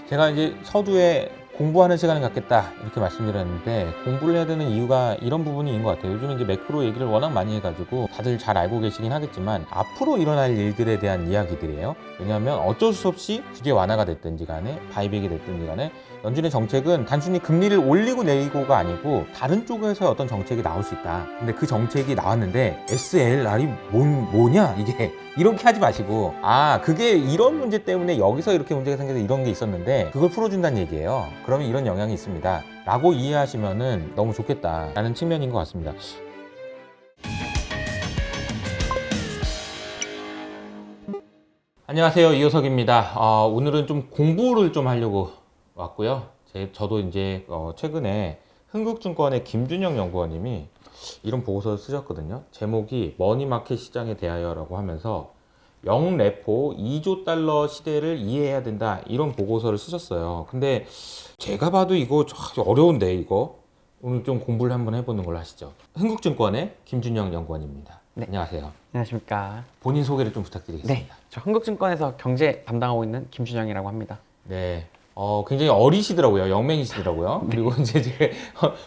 제가 이제 서두에 공부하는 시간을 갖겠다 이렇게 말씀드렸는데, 공부를 해야 되는 이유가 이런 부분인 것 같아요. 요즘 이제 매크로 얘기를 워낙 많이 해가지고 다들 잘 알고 계시긴 하겠지만 앞으로 일어날 일들에 대한 이야기들이에요. 왜냐하면 어쩔 수 없이 규제 완화가 됐든지 간에 바이백이 됐든지 간에 연준의 정책은 단순히 금리를 올리고 내리고가 아니고 다른 쪽에서 어떤 정책이 나올 수 있다. 근데 그 정책이 나왔는데 SLR이 뭐냐 이게, 이렇게 하지 마시고, 그게 이런 문제 때문에 여기서 이렇게 문제가 생겨서 이런 게 있었는데 그걸 풀어준다는 얘기예요. 그러면 이런 영향이 있습니다 라고 이해하시면은 너무 좋겠다라는 측면인 것 같습니다. 안녕하세요, 이효석입니다. 오늘은 좀 공부를 좀 하려고 왔고요. 저도 이제 최근에 흥국증권의 김준영 연구원님이 이런 보고서를 쓰셨거든요. 제목이 머니마켓 시장에 대하여라고 하면서 영레포 2조 달러 시대를 이해해야 된다, 이런 보고서를 쓰셨어요. 근데 제가 봐도 이거 어려운데, 이거 오늘 좀 공부를 한번 해보는 걸로 하시죠. 흥국증권의 김준영 연구원입니다. 네. 안녕하세요. 안녕하십니까. 본인 소개를 좀 부탁드리겠습니다. 네, 저 한국증권에서 경제 담당하고 있는 김준영이라고 합니다. 네. 굉장히 어리시더라고요. 영맹이시더라고요. 그리고 이제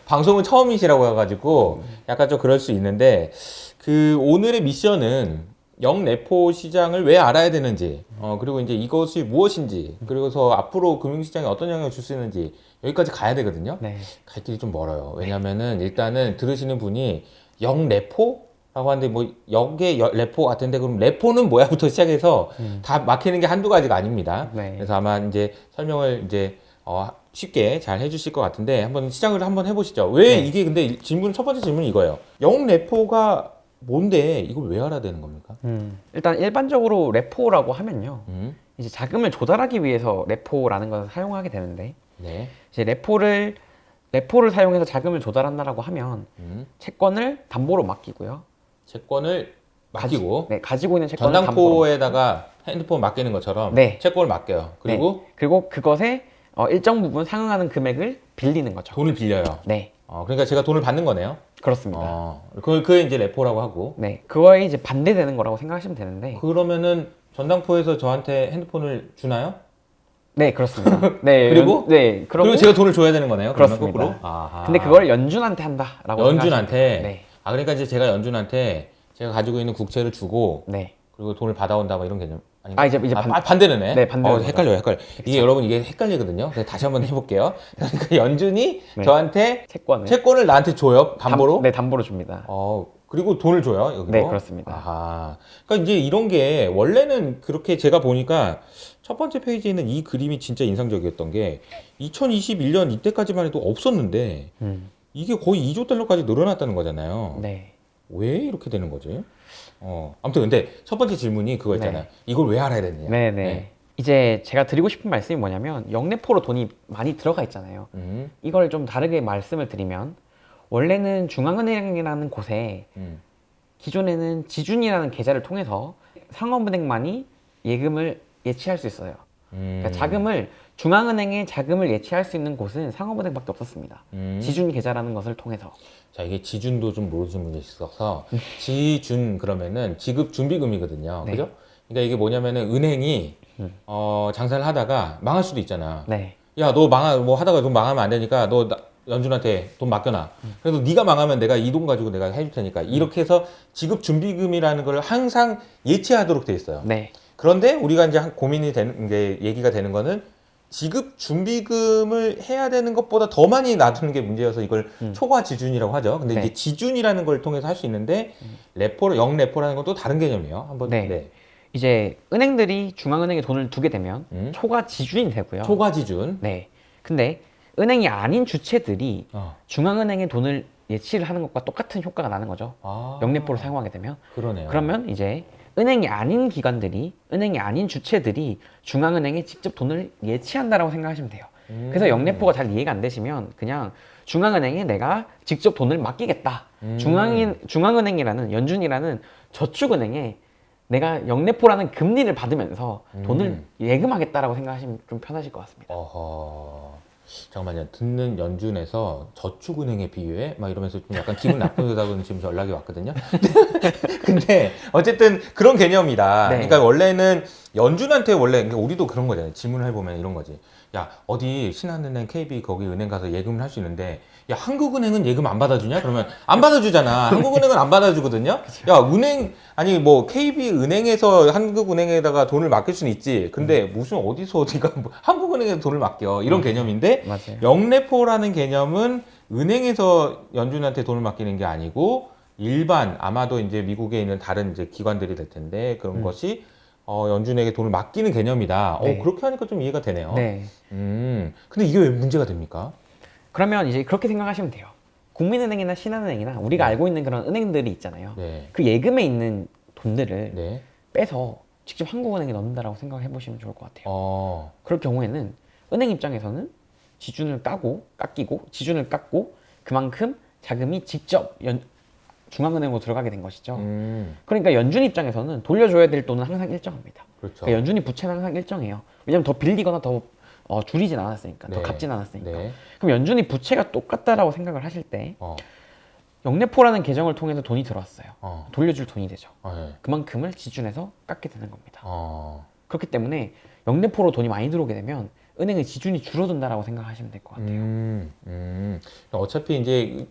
방송은 처음이시라고 해가지고 약간 좀 그럴 수 있는데, 오늘의 미션은 영레포 시장을 왜 알아야 되는지, 그리고 이제 이것이 무엇인지, 그리고서 앞으로 금융시장에 어떤 영향을 줄 수 있는지, 여기까지 가야 되거든요. 네. 갈 길이 좀 멀어요. 왜냐면은 일단은 들으시는 분이 영레포? 라고 하는데, 뭐 역의 레포 같은데, 그럼 레포는 뭐야부터 시작해서 다 막히는 게 한두 가지가 아닙니다. 네. 그래서 아마 이제 설명을 이제 쉽게 잘 해주실 것 같은데, 한번 시작을 한번 해보시죠. 왜 이게, 근데 첫 번째 질문이 이거예요. 영레포가 뭔데 이걸 왜 알아야 되는 겁니까? 일단 일반적으로 레포라고 하면요, 이제 자금을 조달하기 위해서 레포라는 것을 사용하게 되는데, 네. 이제 레포를 사용해서 자금을 조달한다라고 하면 채권을 담보로 맡기고요. 채권을 맡기고, 가지고 있는 채권을 담보로 전당포에다가 핸드폰 맡기는 것처럼 네. 채권을 맡겨요. 그리고 그리고 그것에 일정 부분 상응하는 금액을 빌리는 거죠. 돈을 빌려요. 네, 그러니까 제가 돈을 받는 거네요. 그렇습니다. 그게 이제 레포라고 하고. 네, 그거에 이제 반대되는 거라고 생각하시면 되는데, 그러면은 전당포에서 저한테 핸드폰을 주나요? 네, 그렇습니다. 네, 그리고? 그리고 제가 돈을 줘야 되는 거네요? 그러면 그렇습니다. 거꾸로? 아하. 근데 그걸 연준한테 한다라고 연준한테? 생각하시면 돼요. 그러니까 이제 제가 연준한테 제가 가지고 있는 국채를 주고, 네. 그리고 돈을 받아온다, 뭐 이런 개념 아닌가? 이제 반대는 해? 네, 반대로. 헷갈려요. 이게 여러분, 이게 헷갈리거든요. 그래서 다시 한번 해볼게요. 그러니까 연준이 저한테 채권을 나한테 줘요? 담보로? 네, 담보로 줍니다. 그리고 돈을 줘요, 여기로? 네, 그렇습니다. 아하. 그러니까 이제 이런 게 원래는 그렇게, 제가 보니까 첫 번째 페이지에 있는 이 그림이 진짜 인상적이었던 게 2021년 이때까지만 해도 없었는데 이게 거의 2조 달러까지 늘어났다는 거잖아요. 네. 왜 이렇게 되는 거지? 아무튼 근데 첫 번째 질문이 그거 있잖아요. 이걸 왜 알아야 되느냐? 네. 이제 제가 드리고 싶은 말씀이 뭐냐면, 영레포로 돈이 많이 들어가 있잖아요. 이걸 좀 다르게 말씀을 드리면, 원래는 중앙은행이라는 곳에 기존에는 지준이라는 계좌를 통해서 상업은행만이 예금을 예치할 수 있어요. 그러니까 중앙은행의 자금을 예치할 수 있는 곳은 상업은행밖에 없었습니다. 지준 계좌라는 것을 통해서. 자, 이게 지준도 좀 모르시는 분이 있어서 지준 그러면은 지급 준비금이거든요. 네. 그죠? 그러니까 이게 뭐냐면은 은행이 장사를 하다가 망할 수도 있잖아. 네. 야, 너 뭐 하다가 돈 망하면 안 되니까 너 연준한테 돈 맡겨놔. 그래도 네가 망하면 내가 이 돈 가지고 내가 해줄 테니까. 이렇게 해서 지급 준비금이라는 걸 항상 예치하도록 돼 있어요. 네. 그런데 우리가 이제 고민이 되는 게, 얘기가 되는 거는 지급 준비금을 해야 되는 것보다 더 많이 놔두는 게 문제여서 이걸 초과 지준이라고 하죠. 근데 이제 지준이라는 걸 통해서 할 수 있는데, 영레포라는 건 또 다른 개념이에요. 한번. 이제 은행들이 중앙은행에 돈을 두게 되면 초과 지준이 되고요. 초과 지준. 네. 근데 은행이 아닌 주체들이 중앙은행에 돈을 예치를 하는 것과 똑같은 효과가 나는 거죠. 영레포를 사용하게 되면. 그러네요. 그러면 이제 은행이 아닌 기관들이, 은행이 아닌 주체들이 중앙은행에 직접 돈을 예치한다라고 생각하시면 돼요. 그래서 영레포가 잘 이해가 안 되시면 그냥 중앙은행에 내가 직접 돈을 맡기겠다. 중앙은행이라는, 연준이라는 저축은행에 내가 영레포라는 금리를 받으면서 돈을 예금하겠다라고 생각하시면 좀 편하실 것 같습니다. 잠깐만요. 듣는 연준에서 저축은행에 비유해? 막 이러면서 좀 약간 기분 나쁘다고 지금 연락이 왔거든요. 근데 어쨌든 그런 개념이다. 그러니까 원래는 연준한테 원래 그러니까 우리도 그런 거잖아요. 질문을 해보면 이런 거지. 야 어디 신한은행, KB 거기 은행 가서 예금을 할 수 있는데 야 한국은행은 예금 안 받아주냐? 그러면 안 받아주잖아. 한국은행은 안 받아주거든요. 야 은행 아니 뭐 KB 은행에서 한국은행에다가 돈을 맡길 수는 있지. 근데 무슨 어디서 어디가 뭐 한국은행에 돈을 맡겨 이런 개념인데 맞아요. 영래포라는 개념은 은행에서 연준한테 돈을 맡기는 게 아니고 일반 아마도 이제 미국에 있는 다른 이제 기관들이 될 텐데 그런 것이 연준에게 돈을 맡기는 개념이다. 네. 그렇게 하니까 좀 이해가 되네요. 네. 근데 이게 왜 문제가 됩니까? 그러면 이제 그렇게 생각하시면 돼요. 국민은행이나 신한은행이나 우리가 알고 있는 그런 은행들이 있잖아요. 네. 그 예금에 있는 돈들을 네. 빼서 직접 한국은행에 넣는다라고 생각해 보시면 좋을 것 같아요. 그럴 경우에는 은행 입장에서는 지준을 깎이고 지준을 깎고 그만큼 자금이 직접 중앙은행으로 들어가게 된 것이죠. 그러니까 연준 입장에서는 돌려줘야 될 돈은 항상 일정합니다. 그렇죠. 그러니까 연준이 부채는 항상 일정해요. 왜냐면 더 빌리거나 더 줄이진 않았으니까, 더 네. 갚진 않았으니까. 네. 그럼 연준이 부채가 똑같다라고 생각을 하실 때 어. 영래포라는 계정을 통해서 돈이 들어왔어요. 어. 돌려줄 돈이 되죠. 네. 그만큼을 지준해서 깎게 되는 겁니다. 어. 그렇기 때문에 영래포로 돈이 많이 들어오게 되면 은행의 지준이 줄어든다라고 생각하시면 될 것 같아요. 어차피 이제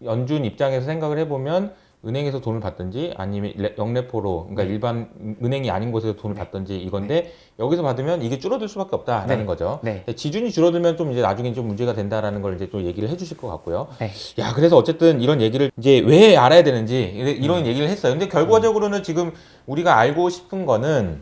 연준 입장에서 생각을 해보면 은행에서 돈을 받든지 아니면 영래포로 그러니까 일반 은행이 아닌 곳에서 돈을 받든지 이건데 여기서 받으면 이게 줄어들 수밖에 없다라는 네. 거죠. 네. 지준이 줄어들면 좀 이제 나중에 좀 문제가 된다라는 걸 이제 또 얘기를 해주실 것 같고요. 네. 야, 그래서 어쨌든 이런 얘기를 이제 왜 알아야 되는지 이런 얘기를 했어요. 근데 결과적으로는 지금 우리가 알고 싶은 거는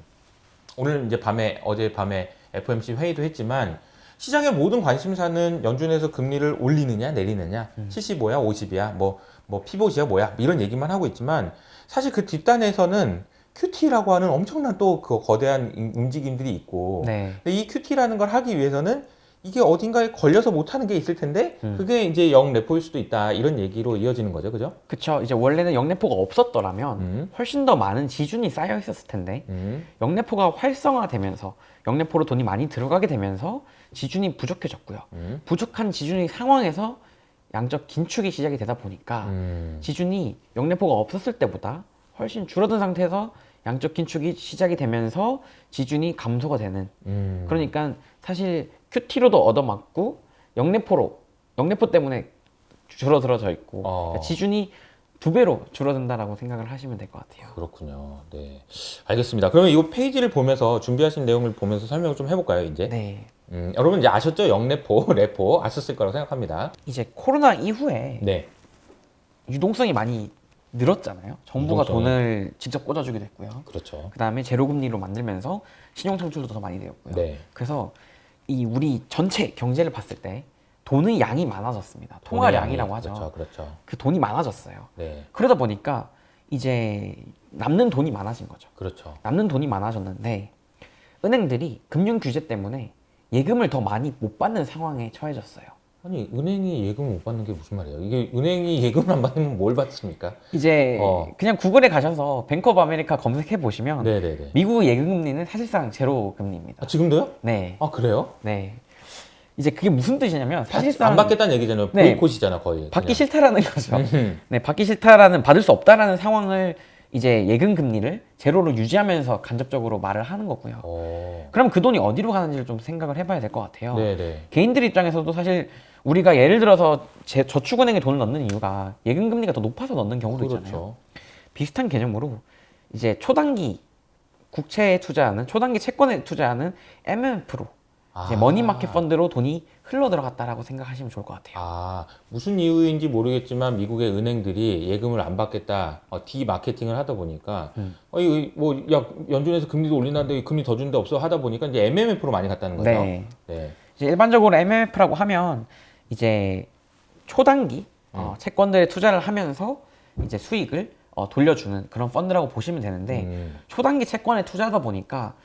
오늘 이제 어제 밤에 FOMC 회의도 했지만 시장의 모든 관심사는 연준에서 금리를 올리느냐 내리느냐 75야 50이야 뭐 피봇이야 뭐야 이런 얘기만 하고 있지만 사실 그 뒷단에서는 QT라고 하는 엄청난 또 그 거대한 움직임들이 있고 네. 근데 이 QT라는 걸 하기 위해서는 이게 어딘가에 걸려서 못하는 게 있을 텐데 그게 이제 영래포일 수도 있다 이런 얘기로 이어지는 거죠, 그죠? 그쵸. 이제 원래는 영래포가 없었더라면 훨씬 더 많은 지준이 쌓여 있었을 텐데 영래포가 활성화되면서 영래포로 돈이 많이 들어가게 되면서 지준이 부족해졌고요. 부족한 지준의 상황에서 양적 긴축이 시작이 되다 보니까 지준이 영래포가 없었을 때보다 훨씬 줄어든 상태에서 양적 긴축이 시작이 되면서 지준이 감소가 되는 그러니까 사실 QT로도 얻어맞고 영래포 때문에 줄어들어져 있고 그러니까 지준이 2배로 줄어든다라고 생각을 하시면 될 것 같아요. 그렇군요. 네, 알겠습니다. 그러면 이 페이지를 보면서 준비하신 내용을 보면서 설명을 좀 해볼까요, 이제? 네. 여러분 이제 아셨죠? 영래포, 레포 아셨을 거라고 생각합니다. 이제 코로나 이후에 네. 유동성이 많이 늘었잖아요. 정부가 유동성이. 돈을 직접 꽂아주기도 했고요. 그렇죠. 그 다음에 제로금리로 만들면서 신용 창출도 더 많이 되었고요. 네. 그래서 이 우리 전체 경제를 봤을 때 돈의 양이 많아졌습니다. 통화량이라고 하죠. 그렇죠, 그렇죠. 그 돈이 많아졌어요. 네, 그러다 보니까 이제 남는 돈이 많아진 거죠. 그렇죠. 남는 돈이 많아졌는데 은행들이 금융 규제 때문에 예금을 더 많이 못 받는 상황에 처해졌어요. 아니 은행이 예금을 못 받는 게 무슨 말이에요? 이게 은행이 예금을 안 받으면 뭘 받습니까? 이제 그냥 구글에 가셔서 뱅크 오브 아메리카 검색해 보시면 네네네. 미국 예금금리는 사실상 제로 금리입니다. 지금도요? 네. 아 그래요? 네. 이제 그게 무슨 뜻이냐면 사실상 안 받겠다는 얘기잖아요. 네. 보이콧이잖아 거의. 받기 그냥. 싫다라는 거죠. 네, 받기 싫다라는 받을 수 없다라는 상황을 이제 예금 금리를 제로로 유지하면서 간접적으로 말을 하는 거고요. 그럼 그 돈이 어디로 가는지를 좀 생각을 해봐야 될 것 같아요. 네네. 개인들 입장에서도 사실 우리가 예를 들어서 저축은행에 돈을 넣는 이유가 예금 금리가 더 높아서 넣는 경우도 있잖아요. 그렇죠. 비슷한 개념으로 이제 초단기 국채에 투자하는 초단기 채권에 투자하는 MMF로 이제 머니마켓 펀드로 돈이 흘러 들어갔다라고 생각하시면 좋을 것 같아요. 무슨 이유인지 모르겠지만 미국의 은행들이 예금을 안 받겠다 디마케팅을 하다 보니까 연준에서 금리도 올린다는데 금리 더 주는 데 없어 하다 보니까 이제 MMF로 많이 갔다는 거죠. 네. 네. 이제 일반적으로 MMF라고 하면 이제 초단기 채권들에 투자를 하면서 이제 수익을 돌려주는 그런 펀드라고 보시면 되는데 초단기 채권에 투자하다 보니까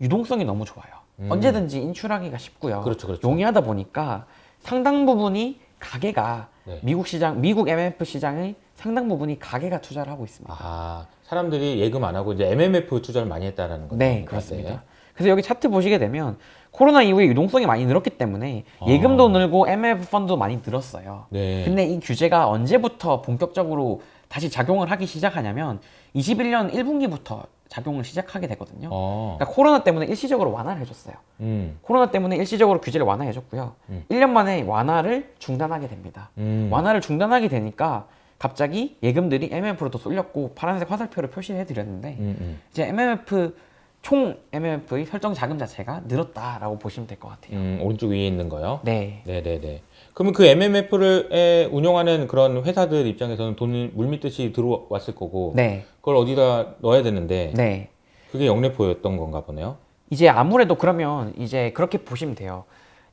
유동성이 너무 좋아요. 언제든지 인출하기가 쉽고요. 그렇죠, 그렇죠. 용이하다 보니까 상당 부분이 가계가 네. 미국 MMF 시장의 상당 부분이 가계가 투자를 하고 있습니다. 사람들이 예금 안 하고 이제 MMF 투자를 많이 했다라는 거죠. 네, 그렇습니다. 그래서 여기 차트 보시게 되면 코로나 이후에 유동성이 많이 늘었기 때문에 예금도 늘고 MMF 펀드도 많이 늘었어요. 네. 근데 이 규제가 언제부터 본격적으로 다시 작용을 하기 시작하냐면 21년 1분기부터 작용을 시작하게 되거든요. 어. 그러니까 코로나 때문에 일시적으로 완화를 해줬어요. 코로나 때문에 일시적으로 규제를 완화해줬고요. 1년 만에 완화를 중단하게 됩니다. 완화를 중단하게 되니까 갑자기 예금들이 MMF로 더 쏠렸고 파란색 화살표를 표시해드렸는데 이제 MMF 총 MMF의 설정 자금 자체가 늘었다라고 보시면 될 것 같아요. 오른쪽 위에 있는 거요? 네. 네네네. 그러면 그 MMF를 운영하는 그런 회사들 입장에서는 돈이 물밀듯이 들어왔을 거고, 네. 그걸 어디다 넣어야 되는데, 네. 그게 영래포였던 건가 보네요. 이제 아무래도 그러면 이제 그렇게 보시면 돼요.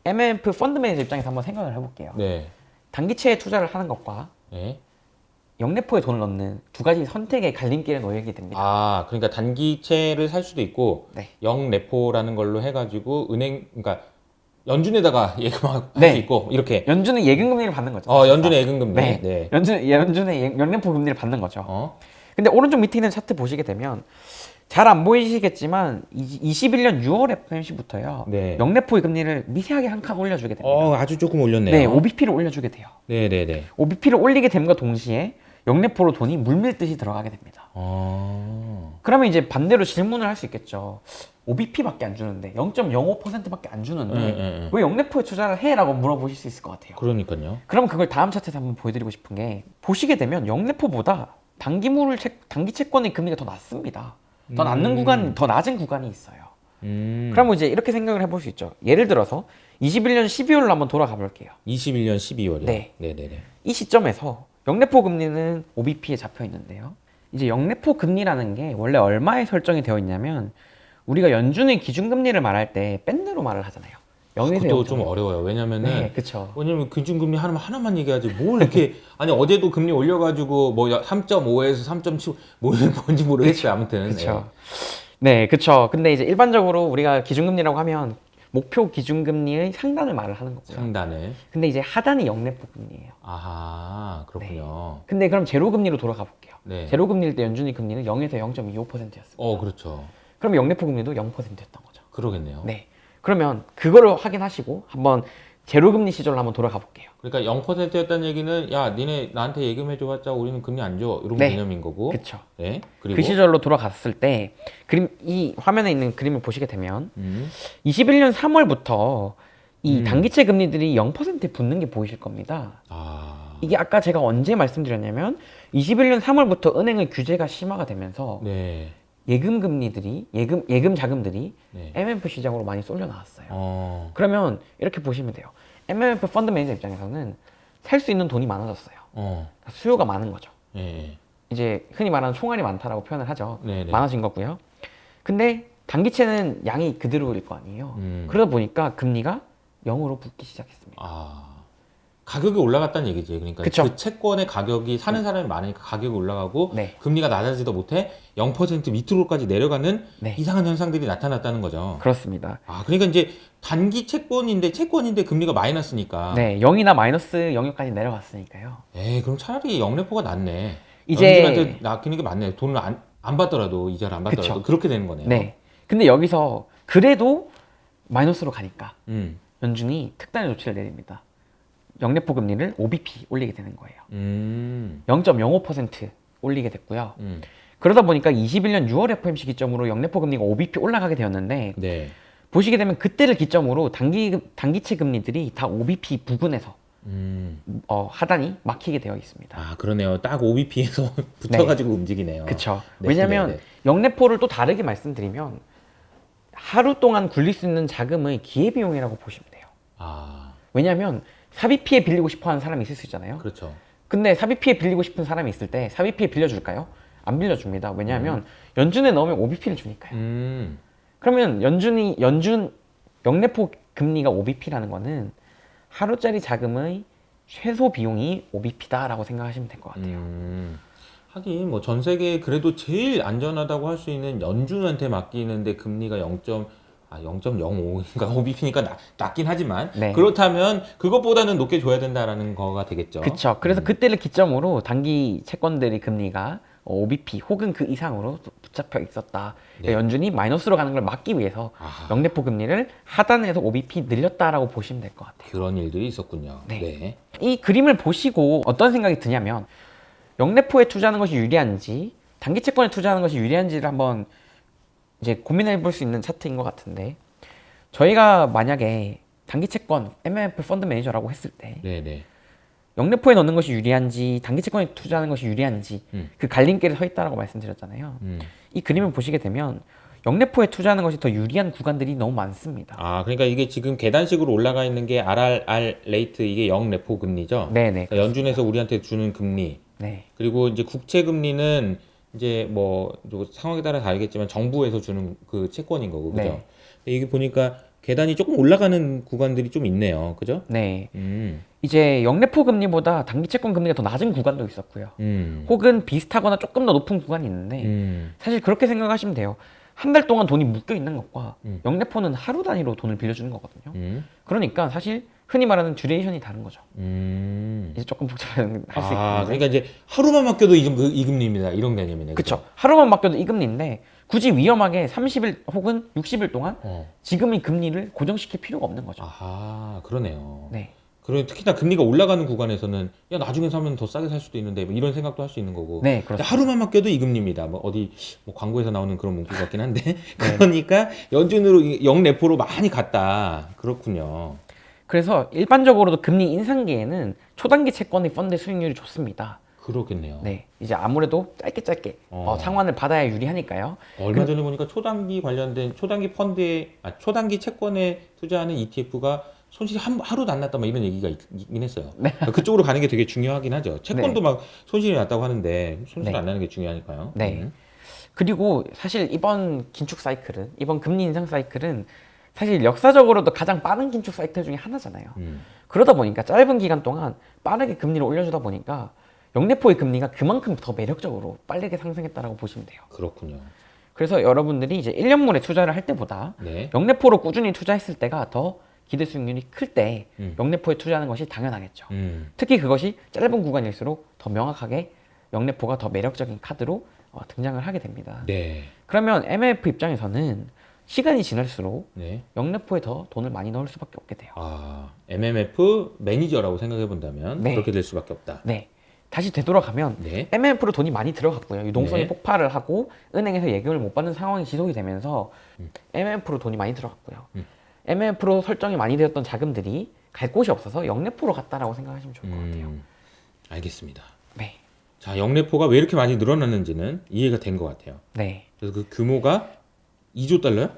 MMF 펀드 매니저 입장에서 한번 생각을 해볼게요. 네. 단기채에 투자를 하는 것과 네. 영래포에 돈을 넣는 두 가지 선택의 갈림길에 놓이게 됩니다. 아, 그러니까 단기채를 살 수도 있고, 네. 영래포라는 걸로 해가지고 은행, 그러니까 연준에다가 예금할 네. 수 있고 이렇게. 연준은 예금금리를 받는 거죠. 연준의 예금금리. 네. 네. 연준의 영래포 금리를 받는 거죠. 근데 오른쪽 밑에 있는 차트 보시게 되면 잘 안 보이시겠지만 21년 6월 FOMC부터요. 네. 영래포의 금리를 미세하게 한 칸 올려주게 됩니다. 아주 조금 올렸네요. 네, OBP를 올려주게 돼요. 네네네. OBP를 올리게 됨과 동시에 영래포로 돈이 물밀듯이 들어가게 됩니다. 그러면 이제 반대로 질문을 할 수 있겠죠. OBP밖에 안 주는데 0.05%밖에 안 주는데 왜 영래포에 투자를 해? 라고 물어보실 수 있을 것 같아요. 그러니까요. 그럼 그걸 다음 차트에서 한번 보여드리고 싶은 게 보시게 되면 영래포보다 단기 채권의 금리가 더 낮습니다. 더 낮은 구간, 더 낮은 구간이 있어요. 그러면 이제 이렇게 생각을 해볼 수 있죠. 예를 들어서 21년 12월로 한번 돌아가 볼게요. 21년 12월이요? 네. 네네네. 이 시점에서 영래포 금리는 OBP에 잡혀 있는데요. 이제 영래포 금리라는 게 원래 얼마에 설정이 되어 있냐면 우리가 연준의 기준금리를 말할 때 밴드로 말을 하잖아요. 0에서 그것도 0.5. 좀 어려워요. 왜냐면은 네, 그쵸. 왜냐면 기준금리 하나만 얘기하지 뭘 이렇게 아니 어제도 금리 올려가지고 뭐 3.5에서 3.7 뭐 이런 건지 모르겠어요. 아무튼. 그쵸. 네, 그쵸. 근데 이제 일반적으로 우리가 기준금리라고 하면 목표 기준금리의 상단을 말을 하는 거고요. 상단을. 근데 이제 하단이 영래포 금리예요. 아하, 그렇군요. 근데 그럼 제로금리로 돌아가 볼게요. 네. 제로금리일 때 연준이 금리는 0에서 0.25%였습니다. 그렇죠. 그럼 영래포 금리도 0%였던 거죠. 그러겠네요. 네. 그러면 그거를 확인하시고 한번 제로금리 시절로 한번 돌아가 볼게요. 그러니까 0%였다는 얘기는 야, 니네 나한테 예금해줘봤자 우리는 금리 안 줘. 이런 네. 개념인 거고. 그쵸. 네. 그리고 그 시절로 돌아갔을 때 이 화면에 있는 그림을 보시게 되면 21년 3월부터 이 단기채 금리들이 0%에 붙는 게 보이실 겁니다. 이게 아까 제가 언제 말씀드렸냐면 21년 3월부터 은행의 규제가 심화가 되면서 네. 예금 금리들이 예금 자금들이 네. MMF 시장으로 많이 쏠려 나왔어요. 어. 그러면 이렇게 보시면 돼요. MMF 펀드 매니저 입장에서는 살 수 있는 돈이 많아졌어요. 수요가 많은 거죠. 예. 이제 흔히 말하는 총알이 많다라고 표현을 하죠. 네네. 많아진 거고요. 근데 단기채는 양이 그대로일 거 아니에요. 그러다 보니까 금리가 0으로 붙기 시작했습니다. 가격이 올라갔다는 얘기지. 그러니까 그쵸. 그 채권의 가격이 사는 사람이 많으니까 가격이 올라가고 네. 금리가 낮아지도 못해 0% 밑으로까지 내려가는 네. 이상한 현상들이 나타났다는 거죠. 그렇습니다. 그러니까 이제 단기 채권인데 금리가 마이너스니까. 네, 0이나 마이너스 영역까지 내려갔으니까요. 그럼 차라리 영래포가 낫네. 이제- 연준한테 낚이는 게 맞네. 돈을 안 받더라도 이자를 안 받더라도 그쵸. 그렇게 되는 거네요. 네. 근데 여기서 그래도 마이너스로 가니까 음. 연준이 특단의 조치를 내립니다. 영래포 금리를 OBP 올리게 되는 거예요. 0.05% 올리게 됐고요. 그러다 보니까 21년 6월 FOMC 기점으로 영래포 금리가 OBP 올라가게 되었는데 네. 보시게 되면 그때를 기점으로 단기채 금리들이 다 OBP 부근에서 하단이 막히게 되어 있습니다. 그러네요. 딱 OBP에서 붙어가지고 움직이네요. 그쵸. 네, 왜냐면 네, 네. 영래포를 또 다르게 말씀드리면 하루 동안 굴릴 수 있는 자금의 기회비용이라고 보시면 돼요. 왜냐면 사비피에 빌리고 싶어 하는 사람이 있을 수 있잖아요. 그렇죠. 근데 사비피에 빌리고 싶은 사람이 있을 때 사비피에 빌려줄까요? 안 빌려줍니다. 왜냐하면 연준에 넣으면 OBP를 주니까요. 그러면 연준 영래포 금리가 OBP라는 거는 하루짜리 자금의 최소 비용이 OBP다라고 생각하시면 될 것 같아요. 하긴 뭐 전 세계에 그래도 제일 안전하다고 할 수 있는 연준한테 맡기는데 금리가 0.05인가 OBP니까 낮긴 하지만 네. 그렇다면 그것보다는 높게 줘야 된다라는 거가 되겠죠. 그렇죠. 그래서 그때를 기점으로 단기 채권들의 금리가 OBP 혹은 그 이상으로 붙잡혀 있었다. 그러니까 연준이 마이너스로 가는 걸 막기 위해서 영래포 금리를 하단에서 OBP 늘렸다라고 보시면 될 것 같아요. 그런 일들이 있었군요. 네. 이 그림을 보시고 어떤 생각이 드냐면 영래포에 투자하는 것이 유리한지 단기 채권에 투자하는 것이 유리한지를 한번 이제 고민해 볼 수 있는 차트인 것 같은데 저희가 만약에 단기 채권 MMF 펀드 매니저라고 했을 때 네네. 영래포에 넣는 것이 유리한지 단기 채권에 투자하는 것이 유리한지 그 갈림길에 서 있다라고 말씀드렸잖아요. 이 그림을 보시게 되면 영래포에 투자하는 것이 더 유리한 구간들이 너무 많습니다. 아, 그러니까 이게 지금 계단식으로 올라가 있는 게 RRR 레이트 이게 영레포 금리죠? 네네. 그러니까 연준에서 우리한테 주는 금리. 네. 그리고 이제 국채 금리는 이제 뭐 상황에 따라 다르겠지만 정부에서 주는 그 채권인 거고, 그죠? 네. 이게 보니까 계단이 조금 올라가는 구간들이 좀 있네요, 그죠? 네. 이제 영래포 금리보다 단기 채권 금리가 더 낮은 구간도 있었고요. 혹은 비슷하거나 조금 더 높은 구간이 있는데 사실 그렇게 생각하시면 돼요. 한 달 동안 돈이 묶여 있는 것과 영래포는 하루 단위로 돈을 빌려주는 거거든요. 그러니까 사실 흔히 말하는 듀레이션이 다른 거죠. 이제 조금 복잡한 할 수 있는데. 아, 그러니까 이제 하루만 맡겨도 이 금리입니다. 이런 개념이네. 그렇죠. 하루만 맡겨도 이 금리인데 굳이 위험하게 30일 혹은 60일 동안 지금 이 금리를 고정시킬 필요가 없는 거죠. 아하, 그러네요. 네. 그리고 특히나 금리가 올라가는 구간에서는 야 나중에 사면 더 싸게 살 수도 있는데 뭐 이런 생각도 할 수 있는 거고. 네, 그렇습니다. 하루만 맡겨도 이 금리입니다. 뭐 어디 뭐 광고에서 나오는 그런 문구 같긴 한데 그러니까 연준으로 영레포로 많이 갔다. 그렇군요. 그래서 일반적으로도 금리 인상기에는 초단기 채권의 펀드 수익률이 좋습니다. 그렇겠네요. 네, 이제 아무래도 짧게 상환을 받아야 유리하니까요. 얼마 전에 보니까 초단기 관련된 초단기 펀드에 초단기 채권에 투자하는 ETF가 손실이 하루도 안 났다 막 이런 얘기가 있긴 했어요. 네. 그쪽으로 가는 게 되게 중요하긴 하죠. 채권도 네. 막 손실이 났다고 하는데 손실 네. 안 나는 게 중요하니까요. 네. 그리고 사실 이번 긴축 사이클은 이번 금리 인상 사이클은 사실 역사적으로도 가장 빠른 긴축 사이클 중에 하나잖아요. 그러다 보니까 짧은 기간 동안 빠르게 금리를 올려주다 보니까 영래포의 금리가 그만큼 더 매력적으로 빠르게 상승했다라고 보시면 돼요. 그렇군요. 그래서 여러분들이 이제 1년물에 투자를 할 때보다 네. 영래포로 꾸준히 투자했을 때가 더 기대 수익률이 클 때 영래포에 투자하는 것이 당연하겠죠. 특히 그것이 짧은 구간일수록 더 명확하게 영래포가 더 매력적인 카드로 등장을 하게 됩니다. 네. 그러면 MF 입장에서는 시간이 지날수록 네. 영래포에 더 돈을 많이 넣을 수밖에 없게 돼요. 아, MMF 매니저라고 생각해 본다면 네. 그렇게 될 수밖에 없다. 네. 다시 되돌아가면 네. MMF로 돈이 많이 들어갔고요. 유동성이 네. 폭발을 하고 은행에서 예금을 못 받는 상황이 지속이 되면서 MMF로 돈이 많이 들어갔고요. MMF로 설정이 많이 되었던 자금들이 갈 곳이 없어서 영래포로 갔다라고 생각하시면 좋을 것 같아요. 알겠습니다. 네. 자, 영래포가 왜 이렇게 많이 늘어났는지는 이해가 된 것 같아요. 네. 그래서 그 규모가 2조 달러요?